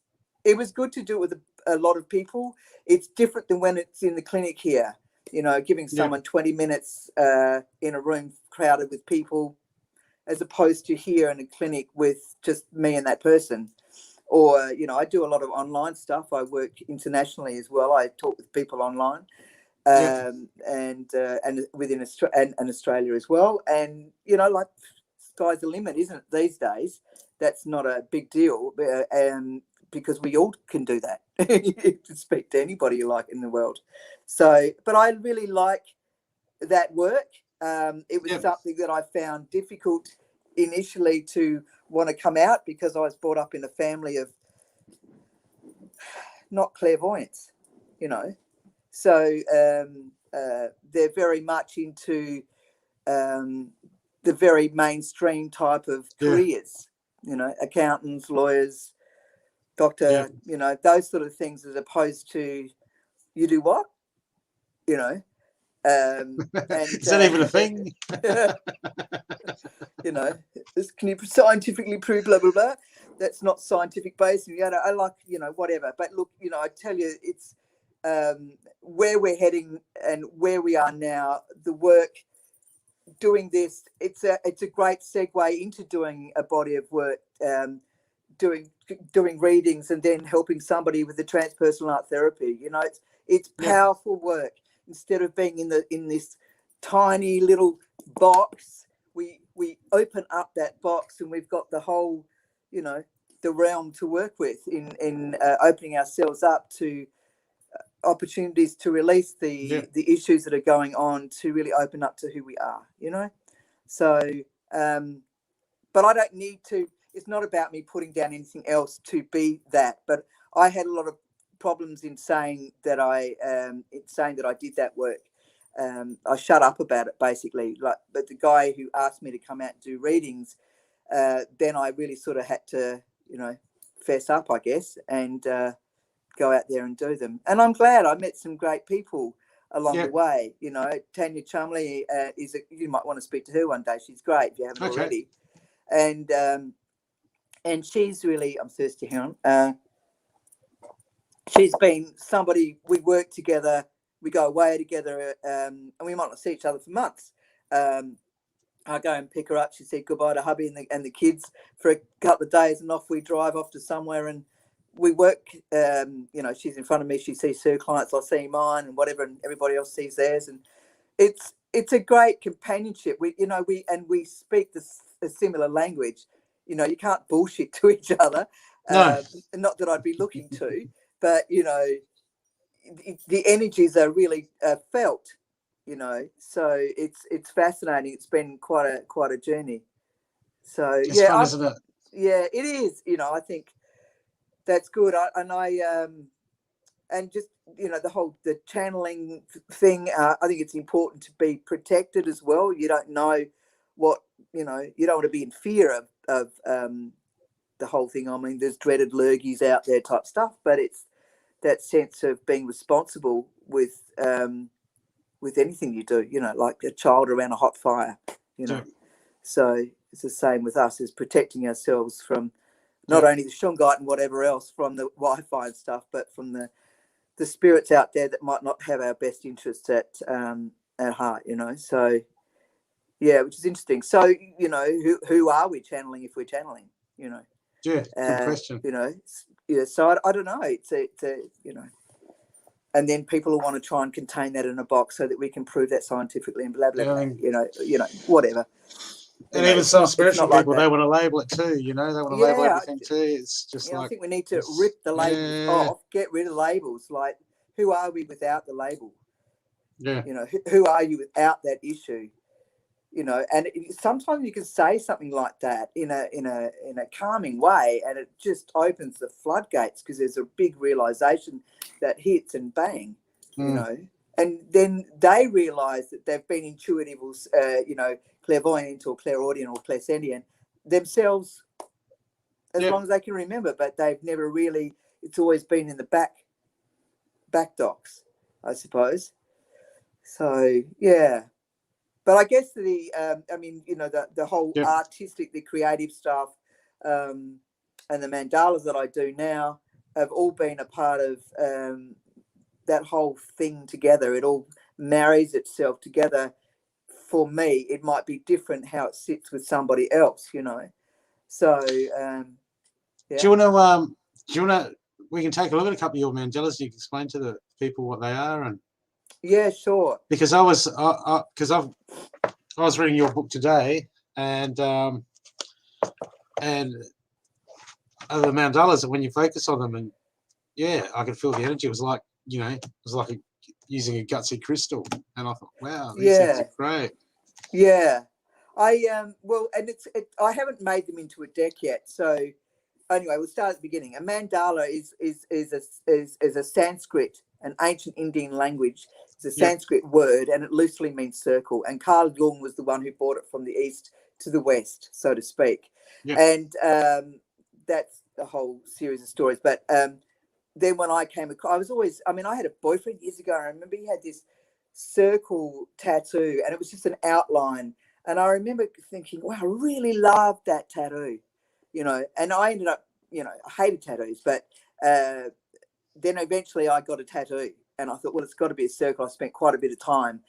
good to do it with a lot of people. It's different than when it's in the clinic here, you know, giving someone 20 minutes in a room crowded with people, as opposed to here in a clinic with just me and that person. Or, you know, I do a lot of online stuff. I work internationally as well. I talk with people online, and within Australia as well. And, you know, like, sky's the limit, isn't it, these days? That's not a big deal, because we all can do that. You can speak to anybody you like in the world. So, but I really like that work. It was something that I found difficult initially to want to come out, because I was brought up in a family of not clairvoyants, you know. So they're very much into the very mainstream type of careers, you know, accountants, lawyers, doctor, you know, those sort of things, as opposed to, you do what? You know, And Is that even a thing? You know, can you scientifically prove blah blah blah? That's not scientific based. You know, I like, you know, whatever. But look, you know, I tell you, it's where we're heading and where we are now. The work doing this, it's a great segue into doing a body of work, doing readings and then helping somebody with the transpersonal art therapy. You know, it's powerful work. Instead of being in this tiny little box, we open up that box and we've got the whole, you know, the realm to work with in opening ourselves up to opportunities to release the issues that are going on, to really open up to who we are, you know. So but I don't need to. It's not about me putting down anything else to be that, but I had a lot of problems in saying that I did that work. I shut up about it basically. But the guy who asked me to come out and do readings, then I really sort of had to, you know, fess up, I guess, and go out there and do them. And I'm glad I met some great people along the way. You know, Tanya Chumley you might want to speak to her one day. She's great if you haven't already. And she's really, I'm thirsty, hang on. She's been somebody, we work together, we go away together, and we might not see each other for months. I go and pick her up. She said goodbye to hubby and the kids for a couple of days, and off we drive off to somewhere, and we work. You know, she's in front of me. She sees her clients, I see mine, and whatever, and everybody else sees theirs, and it's a great companionship. We speak a similar language. You know, you can't bullshit to each other. No. Not that I'd be looking to, but you know, the energies are really felt. You know, so it's fascinating. It's been quite a journey. So it's fun, isn't it? Yeah, it is. You know, I think that's good. And just, you know, the channeling thing. I think it's important to be protected as well. You don't know what, you know. You don't want to be in fear of the whole thing. I mean, there's dreaded lurgies out there type stuff, but it's that sense of being responsible with anything you do, you know, like a child around a hot fire, you know. So it's the same with us, is protecting ourselves from not only the shungite and whatever else from the Wi-Fi and stuff, but from the spirits out there that might not have our best interests at heart, you know. So yeah, which is interesting. So, you know, who are we channeling if we're channeling, you know? Yeah, good question. You know, so I don't know. It's a you know. And then people will want to try and contain that in a box so that we can prove that scientifically and blah blah blah. You know, whatever. And even some spiritual people, they want to label it too. You know, they want to label everything too. It's just like, I think we need to rip the labels off, get rid of labels. Like, who are we without the label? Yeah. You know, who are you without that issue? You know, and sometimes you can say something like that in a calming way, and it just opens the floodgates, because there's a big realization that hits and bang, you know, and then they realize that they've been intuitive, you know, clairvoyant or clairaudient or clairsentient themselves as long as they can remember, but they've never really. It's always been in the back docs, I suppose. So yeah. But I guess I mean, you know, the whole artistic, the creative stuff, and the mandalas that I do now have all been a part of that whole thing together. It all marries itself together. For me, it might be different how it sits with somebody else, you know. So, yeah. Do you want to? We can take a look at a couple of your mandalas. You can explain to the people what they are, and yeah, sure. Because I was reading your book today, and the mandalas, when you focus on them, and I could feel the energy. It was like, you know, using a gutsy crystal, and I thought, wow, these things are great. Yeah, I well, and I haven't made them into a deck yet. So anyway, we'll start at the beginning. A mandala is a Sanskrit, an ancient Indian language. It's a Sanskrit word, and it loosely means circle. And Carl Jung was the one who brought it from the east to the west, so to speak. And that's a whole series of stories. But then when I came across, I was always, I mean, I had a boyfriend years ago. I remember he had this circle tattoo, and it was just an outline. And I remember thinking, wow, I really loved that tattoo, you know. And I ended up, you know, I hated tattoos, but then eventually I got a tattoo, and I thought, well, it's got to be a circle. I spent quite a bit of time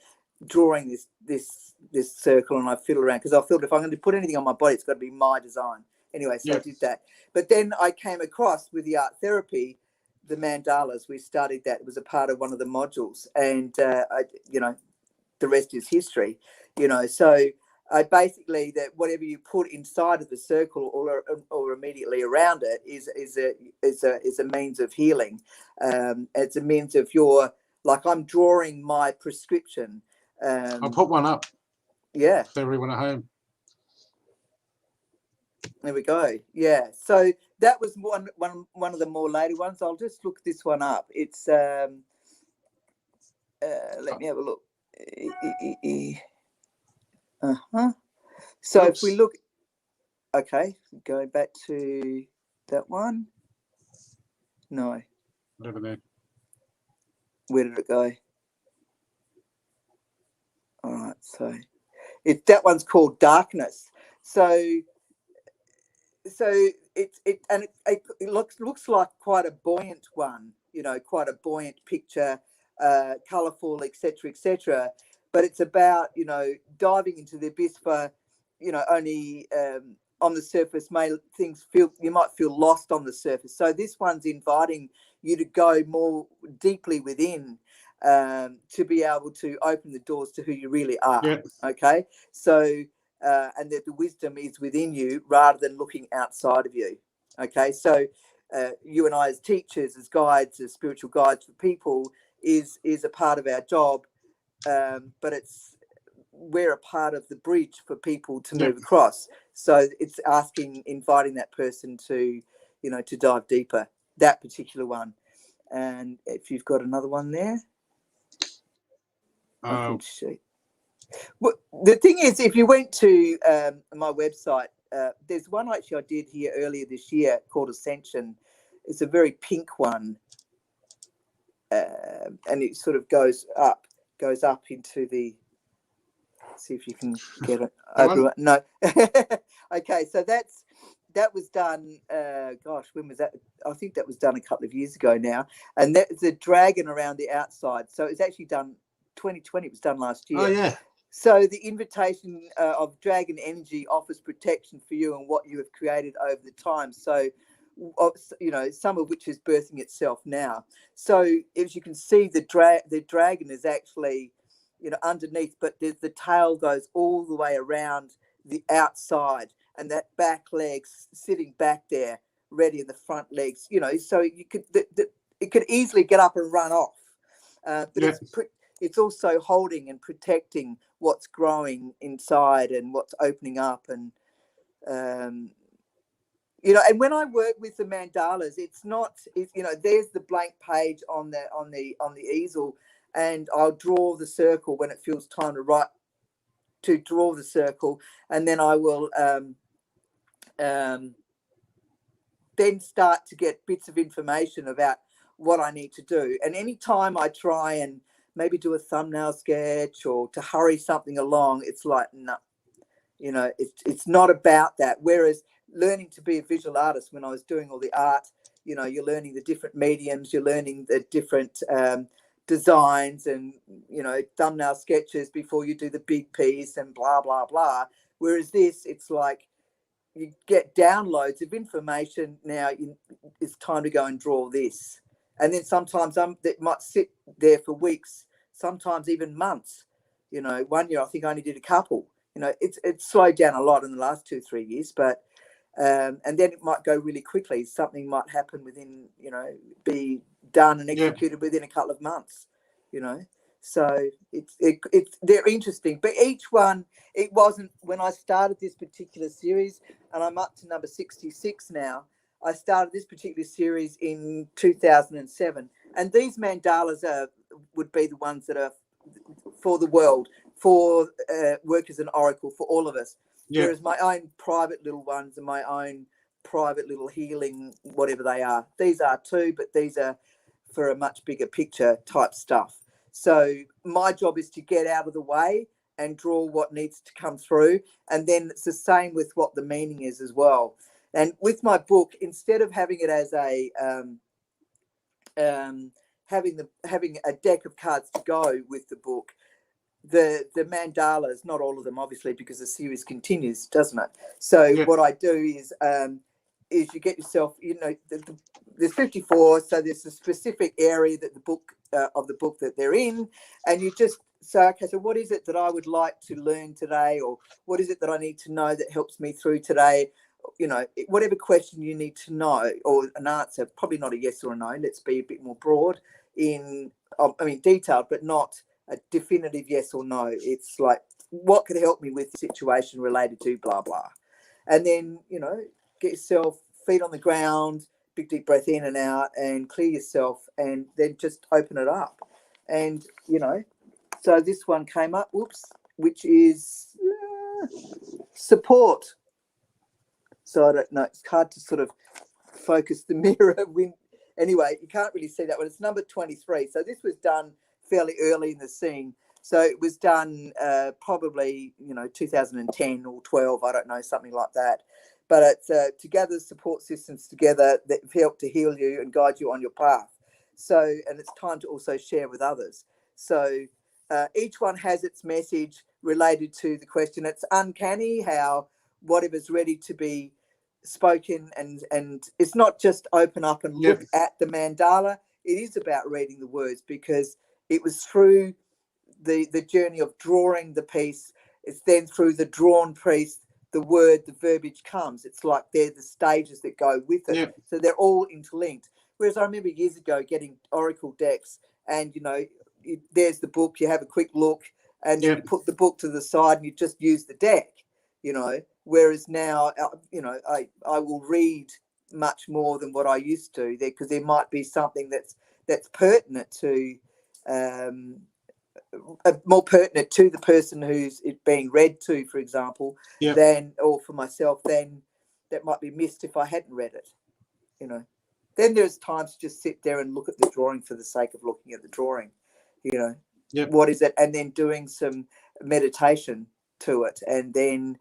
drawing this circle, and I fiddled around because I thought if I'm going to put anything on my body, it's got to be my design. Anyway, so I did that. But then I came across with the art therapy, the mandalas. We studied that. It was a part of one of the modules, and you know, the rest is history. You know, so basically that whatever you put inside of the circle or immediately around it is a means of healing. It's a means of your, like, I'm drawing my prescription. I'll put one up. Yeah. For everyone at home. There we go. Yeah. So that was one of the more later ones. I'll just look this one up. It's let me have a look. So if we look, okay, going back to that one. No. Never know. Where did it go? All right. So that one's called Darkness. So it looks like quite a buoyant one, you know, quite a buoyant picture, colourful, etc. But it's about, you know, diving into the abyss for, you know, only on the surface you might feel lost on the surface. So this one's inviting you to go more deeply within, to be able to open the doors to who you really are. Yeah. Okay, so. And that the wisdom is within you rather than looking outside of you. Okay, so you and I as teachers, as guides, as spiritual guides for people is a part of our job, but we're a part of the bridge for people to move across. So it's inviting that person to, you know, to dive deeper, that particular one. And if you've got another one there. Well, the thing is, if you went to my website, there's one actually I did here earlier this year called Ascension. It's a very pink one, and it sort of goes up into the. See if you can get it. No. Okay, so that was done. Gosh, when was that? I think that was done a couple of years ago now, and that's a dragon around the outside. So it's actually done. 2020. It was done last year. Oh yeah. So the invitation of dragon energy offers protection for you and what you have created over the time. So, you know, some of which is birthing itself now. So as you can see, the dragon is actually, you know, underneath, but the tail goes all the way around the outside, and that back legs sitting back there, ready, in the front legs. You know, so you could it could easily get up and run off, but it's also holding and protecting what's growing inside and what's opening up. And, you know, and when I work with the mandalas, it's you know, there's the blank page on the easel, and I'll draw the circle when it feels time to draw the circle. And then I will, then start to get bits of information about what I need to do. And anytime I try and maybe do a thumbnail sketch or to hurry something along, it's like, no, you know, it's not about that. Whereas learning to be a visual artist, when I was doing all the art, you know, you're learning the different mediums, you're learning the different designs and, you know, thumbnail sketches before you do the big piece and blah, blah, blah. Whereas this, it's like you get downloads of information. Now it's time to go and draw this. And then sometimes that might sit there for weeks, sometimes even months. You know, one year I think I only did a couple. You know, it's slowed down a lot in the last 2-3 years, but and then it might go really quickly. Something might happen within, you know, be done and executed within a couple of months. You know, so they're interesting. But each one, it wasn't when I started this particular series, and I'm up to number 66 now. I started this particular series in 2007, and these mandalas would be the ones that are for the world, for work as an oracle for all of us. Yeah. Whereas my own private little ones and my own private little healing, whatever they are, these are too, but these are for a much bigger picture type stuff. So my job is to get out of the way and draw what needs to come through. And then it's the same with what the meaning is as well. And with my book, instead of having it as a having a deck of cards to go with the book, the mandalas, not all of them obviously, because the series continues, doesn't it? So what I do is you get yourself, there's 54, so there's a specific area that the book of the book that they're in, and you just say, okay, so what is it that I would like to learn today, or what is it that I need to know that helps me through today? Whatever question you need to know, or an answer, probably not a yes or a no, let's be a bit more broad detailed, but not a definitive yes or no. It's like, what could help me with the situation related to blah blah. And then get yourself feet on the ground, big deep breath in and out, and clear yourself, and then just open it up. And so this one came up, which is support. So I don't know, it's hard to sort of focus the mirror anyway, you can't really see that one. It's number 23. So this was done fairly early in the scene. So it was done probably 2010 or 12, I don't know, something like that. But it's to gather support systems together that help to heal you and guide you on your path. So, and it's time to also share with others. So each one has its message related to the question. It's uncanny how whatever's ready to be spoken, and it's not just open up and look at the mandala. It is about reading the words, because it was through the journey of drawing the piece. It's then through the drawn piece, the verbiage comes. It's like they're the stages that go with it. So they're all interlinked. Whereas I remember years ago getting Oracle decks, and there's the book, you have a quick look, and then you put the book to the side and you just use the deck, whereas now I will read much more than what I used to, because there might be something that's pertinent to more pertinent to the person who's it being read to, for example, or for myself, then that might be missed if I hadn't read it. Then there's times to just sit there and look at the drawing for the sake of looking at the drawing. What is it? And then doing some meditation to it, and then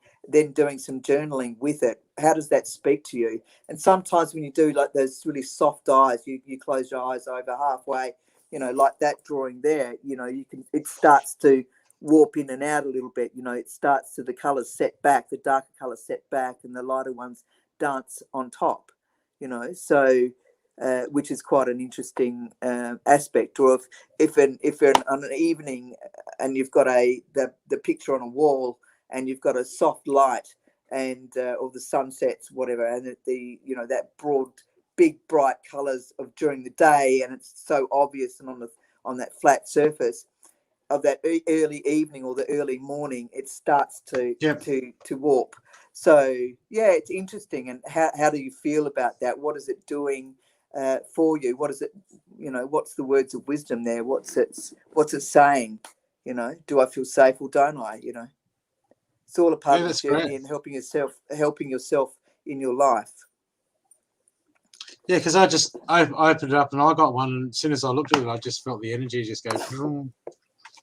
doing some journaling with it. How does that speak to you? And sometimes when you do like those really soft eyes, you close your eyes over halfway, like that drawing there, it starts to warp in and out a little bit. It starts to, the colours set back, the darker colours set back, and the lighter ones dance on top, so which is quite an interesting aspect. Or if you're on an evening and you've got the picture on a wall, and you've got a soft light, and or the sunsets, whatever, and that broad, big, bright colours of during the day, and it's so obvious, and on that flat surface of that early evening or the early morning, it starts to warp. So it's interesting. And how do you feel about that? What is it doing for you? What is it? What's the words of wisdom there? What's it saying? Do I feel safe or don't I? It's all a part of the journey, and helping yourself in your life. Yeah, because I opened it up and I got one, and as soon as I looked at it, I just felt the energy just go boom,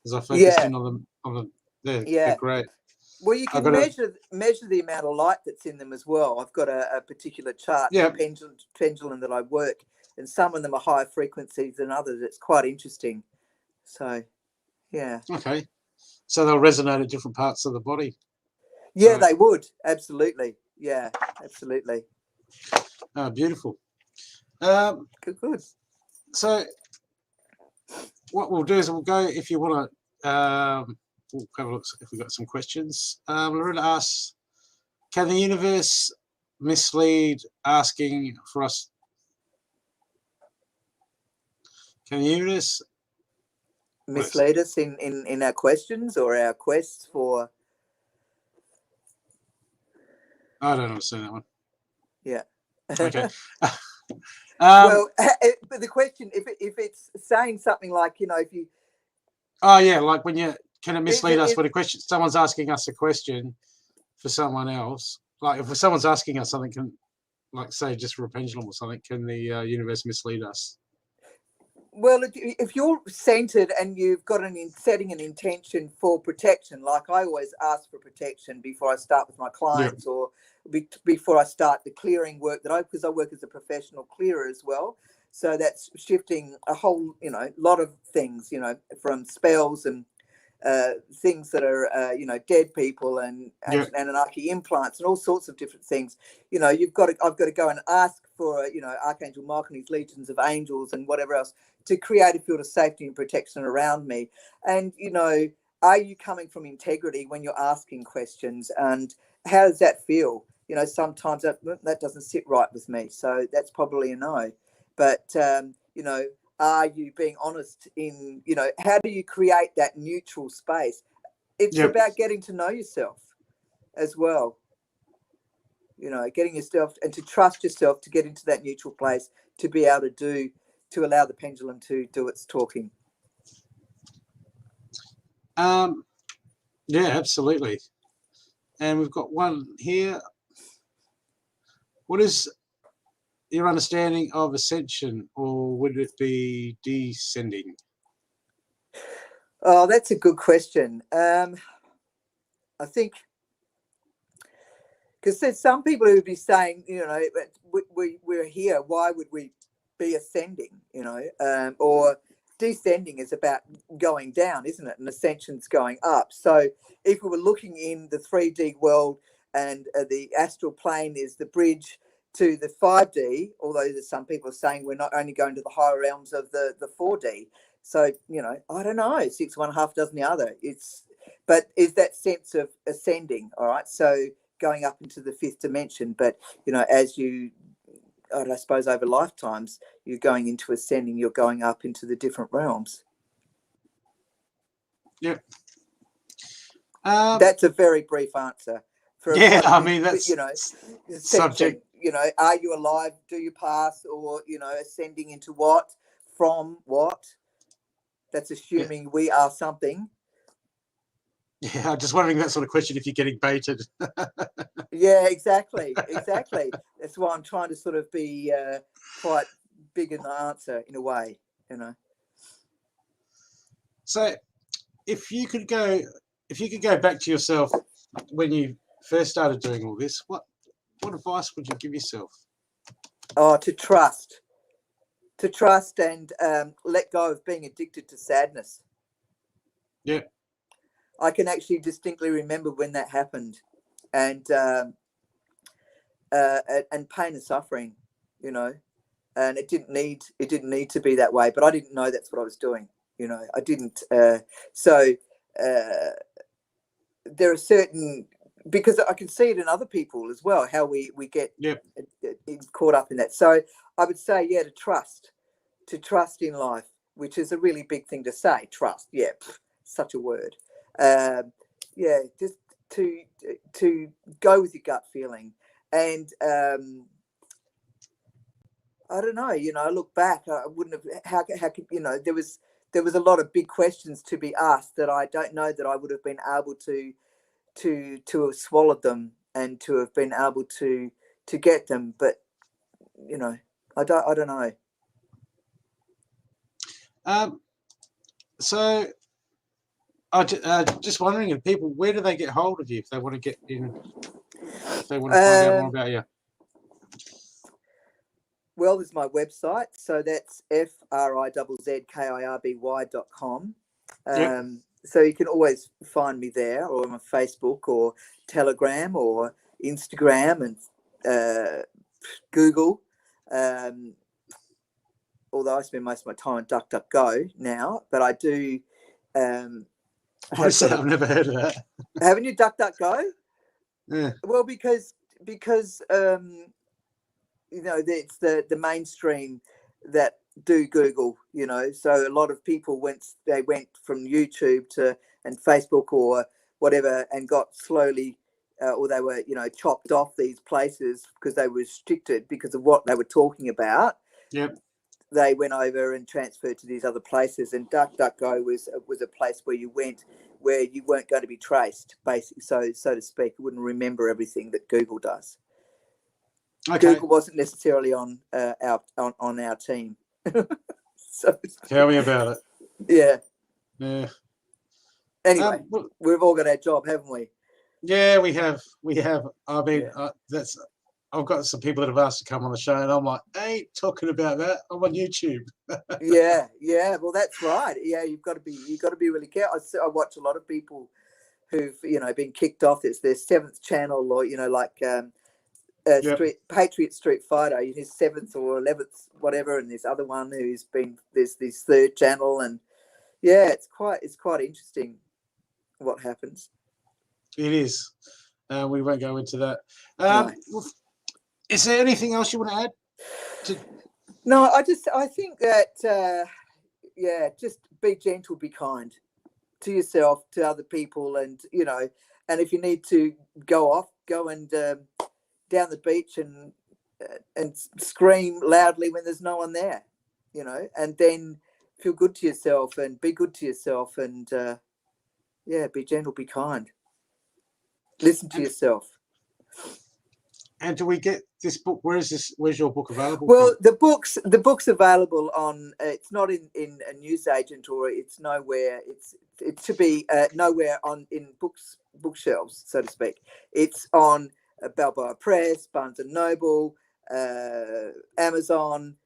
as I focused in on them. They're great. Well, you can measure the amount of light that's in them as well. I've got a particular chart, pendulum that I work, and some of them are higher frequencies than others. It's quite interesting. So, okay, so they'll resonate at different parts of the body. Yeah, they would, absolutely. Yeah, absolutely. Oh, beautiful. Good. So what we'll do is we'll go, if you want to, we'll have a look if we've got some questions. Loretta asks, can the universe mislead asking for us? Can the universe mislead us in our questions or our quests for? I don't understand that one. Yeah. Okay. Well, but the question, if it's saying something like, if you. Oh yeah, like when can it mislead us when a question? Someone's asking us a question for someone else. Like if someone's asking us something, like say just for a pendulum or something, can the universe mislead us? Well, if you're centered and you've got setting an intention for protection, like I always ask for protection before I start with my clients, or before I start the clearing work because I work as a professional clearer as well. So that's shifting a whole, lot of things, from spells and things that are, dead people and Anunnaki implants and all sorts of different things. I've got to go and ask for, Archangel Michael and his legions of angels and whatever else to create a field of safety and protection around me. And, are you coming from integrity when you're asking questions? And how does that feel? Sometimes that doesn't sit right with me. So that's probably a no. But, are you being honest in, how do you create that neutral space? It's about getting to know yourself as well. Getting yourself and to trust yourself to get into that neutral place, to be able to allow the pendulum to do its talking. Yeah, absolutely. And we've got one here. What is your understanding of ascension, or would it be descending? Oh, that's a good question. I think because there's some people who would be saying, we're here, why would we be ascending, or descending is about going down, isn't it? And ascension's going up. So if we were looking in the 3D world and the astral plane is the bridge to the 5D, although there's some people are saying we're not only going to the higher realms of the 4D. So, I don't know, 6 one half dozen the other. But is that sense of ascending, all right? So going up into the 5th dimension, but, as you, I suppose over lifetimes, you're going into ascending, you're going up into the different realms. Yeah. That's a very brief answer. That's subject. Are you alive? Do you pass? Or, ascending into what? From what? That's assuming we are something. Yeah, I'm just wondering that sort of question if you're getting baited. Yeah, exactly. That's why I'm trying to sort of be quite big in the answer in a way, So, if you could go back to yourself when you first started doing all this, what advice would you give yourself? Oh, to trust and let go of being addicted to sadness. Yeah. I can actually distinctly remember when that happened, and pain and suffering, and it didn't need to be that way, but I didn't know that's what I was doing. I didn't. So there are certain, because I can see it in other people as well, how we get caught up in that. So I would say, to trust in life, which is a really big thing to say. Trust, such a word. Just to go with your gut feeling, and I don't know. I look back, I wouldn't have. How could there was a lot of big questions to be asked that I don't know that I would have been able to have swallowed them and to have been able to get them. But I don't know. So I just wondering, if people, where do they get hold of you if they want to get in? If they want to find out more about you. Well, there's my website, so that's frizzkirby.com. So you can always find me there, or on Facebook, or Telegram, or Instagram, and Google. Although I spend most of my time on DuckDuckGo now, but I do. What is that? I've never heard of that. Haven't you DuckDuckGo? Yeah. Well, because it's the mainstream that do Google, so a lot of people went from YouTube and Facebook or whatever, and got slowly or they were chopped off these places because they were restricted because of what they were talking about. Yep. They went over and transferred to these other places, and DuckDuckGo was a place where you went where you weren't going to be traced, basically, so to speak. You wouldn't remember everything that Google does. Okay. Google wasn't necessarily on our team. So, Tell me about it. yeah. Yeah. Anyway, Well, we've all got our job, haven't we? yeah, we have. I mean, Yeah. I've got some people that have asked to come on the show, and I'm like, I ain't talking about that. I'm on YouTube. Yeah. Well, that's right. Yeah, you've got to be really careful. I watch a lot of people who've been kicked off. It's their seventh channel, or like Yep. Patriot Street Fighter, his seventh or 11th, whatever, and this other one who's been this third channel, and yeah, it's quite interesting what happens. It is. We won't go into that. No. Is there anything else you want to add? No, I think that just be gentle, be kind to yourself, to other people, and and if you need to go and down the beach and scream loudly when there's no one there, and then feel good to yourself and be good to yourself, and be gentle, be kind, listen to yourself. And do we get this book? Where's your book available? Well, the book's available on. It's not in a newsagent, or it's nowhere. It should be nowhere in bookshelves, so to speak. It's on Balboa Press, Barnes and Noble, Amazon.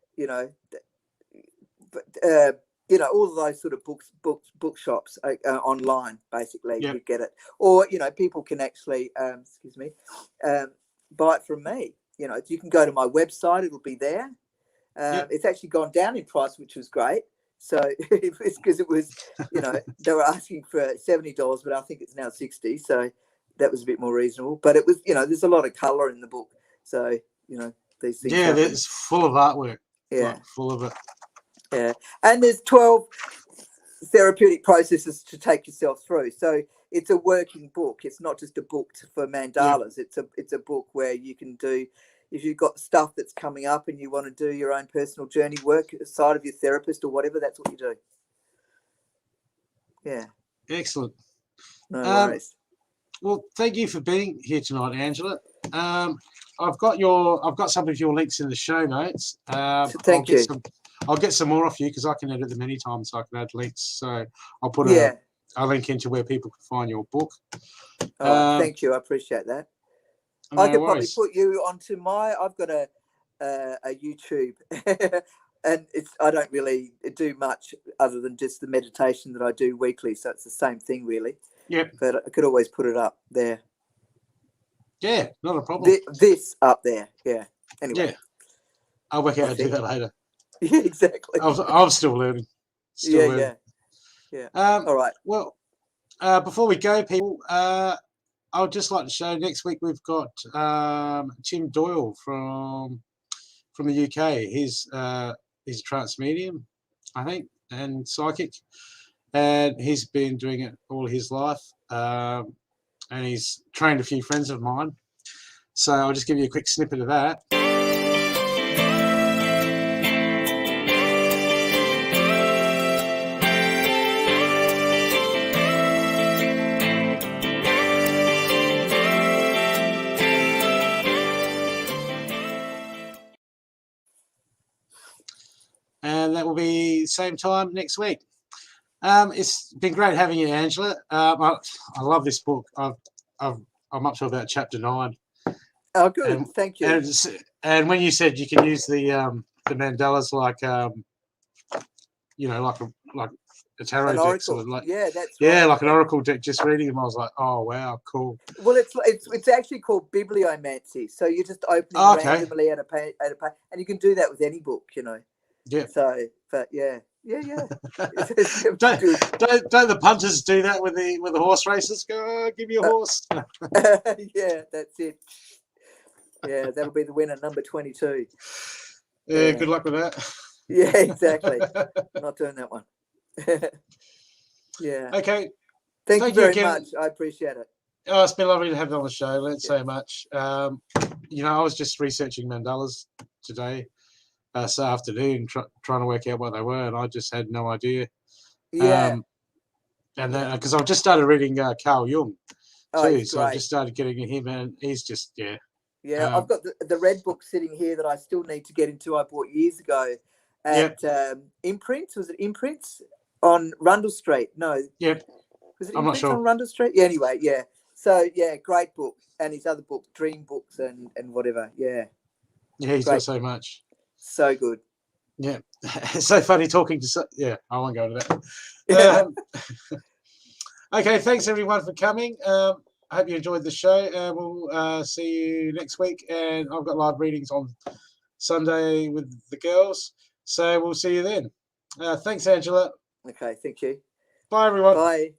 All of those sort of bookshops online. Basically, Yep. You get it, or people can actually buy it from me. You can go to my website; it'll be there. Yep. It's actually gone down in price, which was great. So it's because it was, they were asking for $70, but I think it's now $60. So that was a bit more reasonable. But it was, there's a lot of colour in the book. So these things. Yeah, happen. it's full of artwork. Yeah, like, full of it. Yeah, and there's 12 therapeutic processes to take yourself through. So it's a working book. It's not just a book for mandalas. Yeah. It's a book where you can do, if you've got stuff that's coming up and you want to do your own personal journey work aside of your therapist or whatever, that's what you do. Yeah. Excellent. No worries. Well, thank you for being here tonight, Angela. I've got some of your links in the show notes. Thank you. I'll get some more off you because I can edit them anytime, so I can add links. So I'll put a link into where people can find your book. Thank you. I appreciate that. No I could worries. probably put you onto I've got a YouTube and I don't really do much other than just the meditation that I do weekly. So it's the same thing really. Yep. But I could always put it up there. Yeah, not a problem. This up there. Yeah. Anyway. Yeah. I'll work out how to do that later. Yeah, exactly. I'm still learning. Yeah. All right. Well, before we go, people, I would just like to show next week we've got Tim Doyle from the UK. He's a trance medium, I think, and psychic, and he's been doing it all his life, and he's trained a few friends of mine. So I'll just give you a quick snippet of that. And that will be same time next week. It's been great having you, Angela. I love this book. I'm up to about chapter 9. Oh, good. Thank you. And when you said you can use the mandalas like like a tarot deck, sort of like that's right. Yeah, like an oracle deck. Just reading them, I was like, oh wow, cool. Well, it's actually called bibliomancy. So you're just opening randomly at a page, and you can do that with any book, Yeah. So, but yeah. don't the punters do that with the horse races? Go, give me a horse. Yeah, that's it. Yeah, that'll be the winner, number 22. Yeah, good luck with that. Yeah, exactly. I'm not doing that one. Yeah. Okay. Thank you very much. I appreciate it. Oh, it's been lovely to have you on the show. Learned so much. I was just researching mandalas today. This afternoon, trying to work out what they were, and I just had no idea. Yeah. And then because I've just started reading Carl Jung too, so great. I've just started getting him, and he's just Yeah, I've got the red book sitting here that I still need to get into. I bought years ago, at Imprints. Was it Imprints on Rundle Street? No. Yep. Was it I'm not Imprints sure. on Rundle Street? Yeah, anyway, yeah. So, yeah, great book. And his other book, Dream Books and whatever. Yeah. Yeah, he's Great. got so much. So good. Yeah. It's so funny talking to... Yeah, I won't go into that. Okay, thanks everyone for coming. I hope you enjoyed the show. We'll see you next week. And I've got live readings on Sunday with the girls. So we'll see you then. Thanks, Angela. Okay, thank you. Bye, everyone. Bye.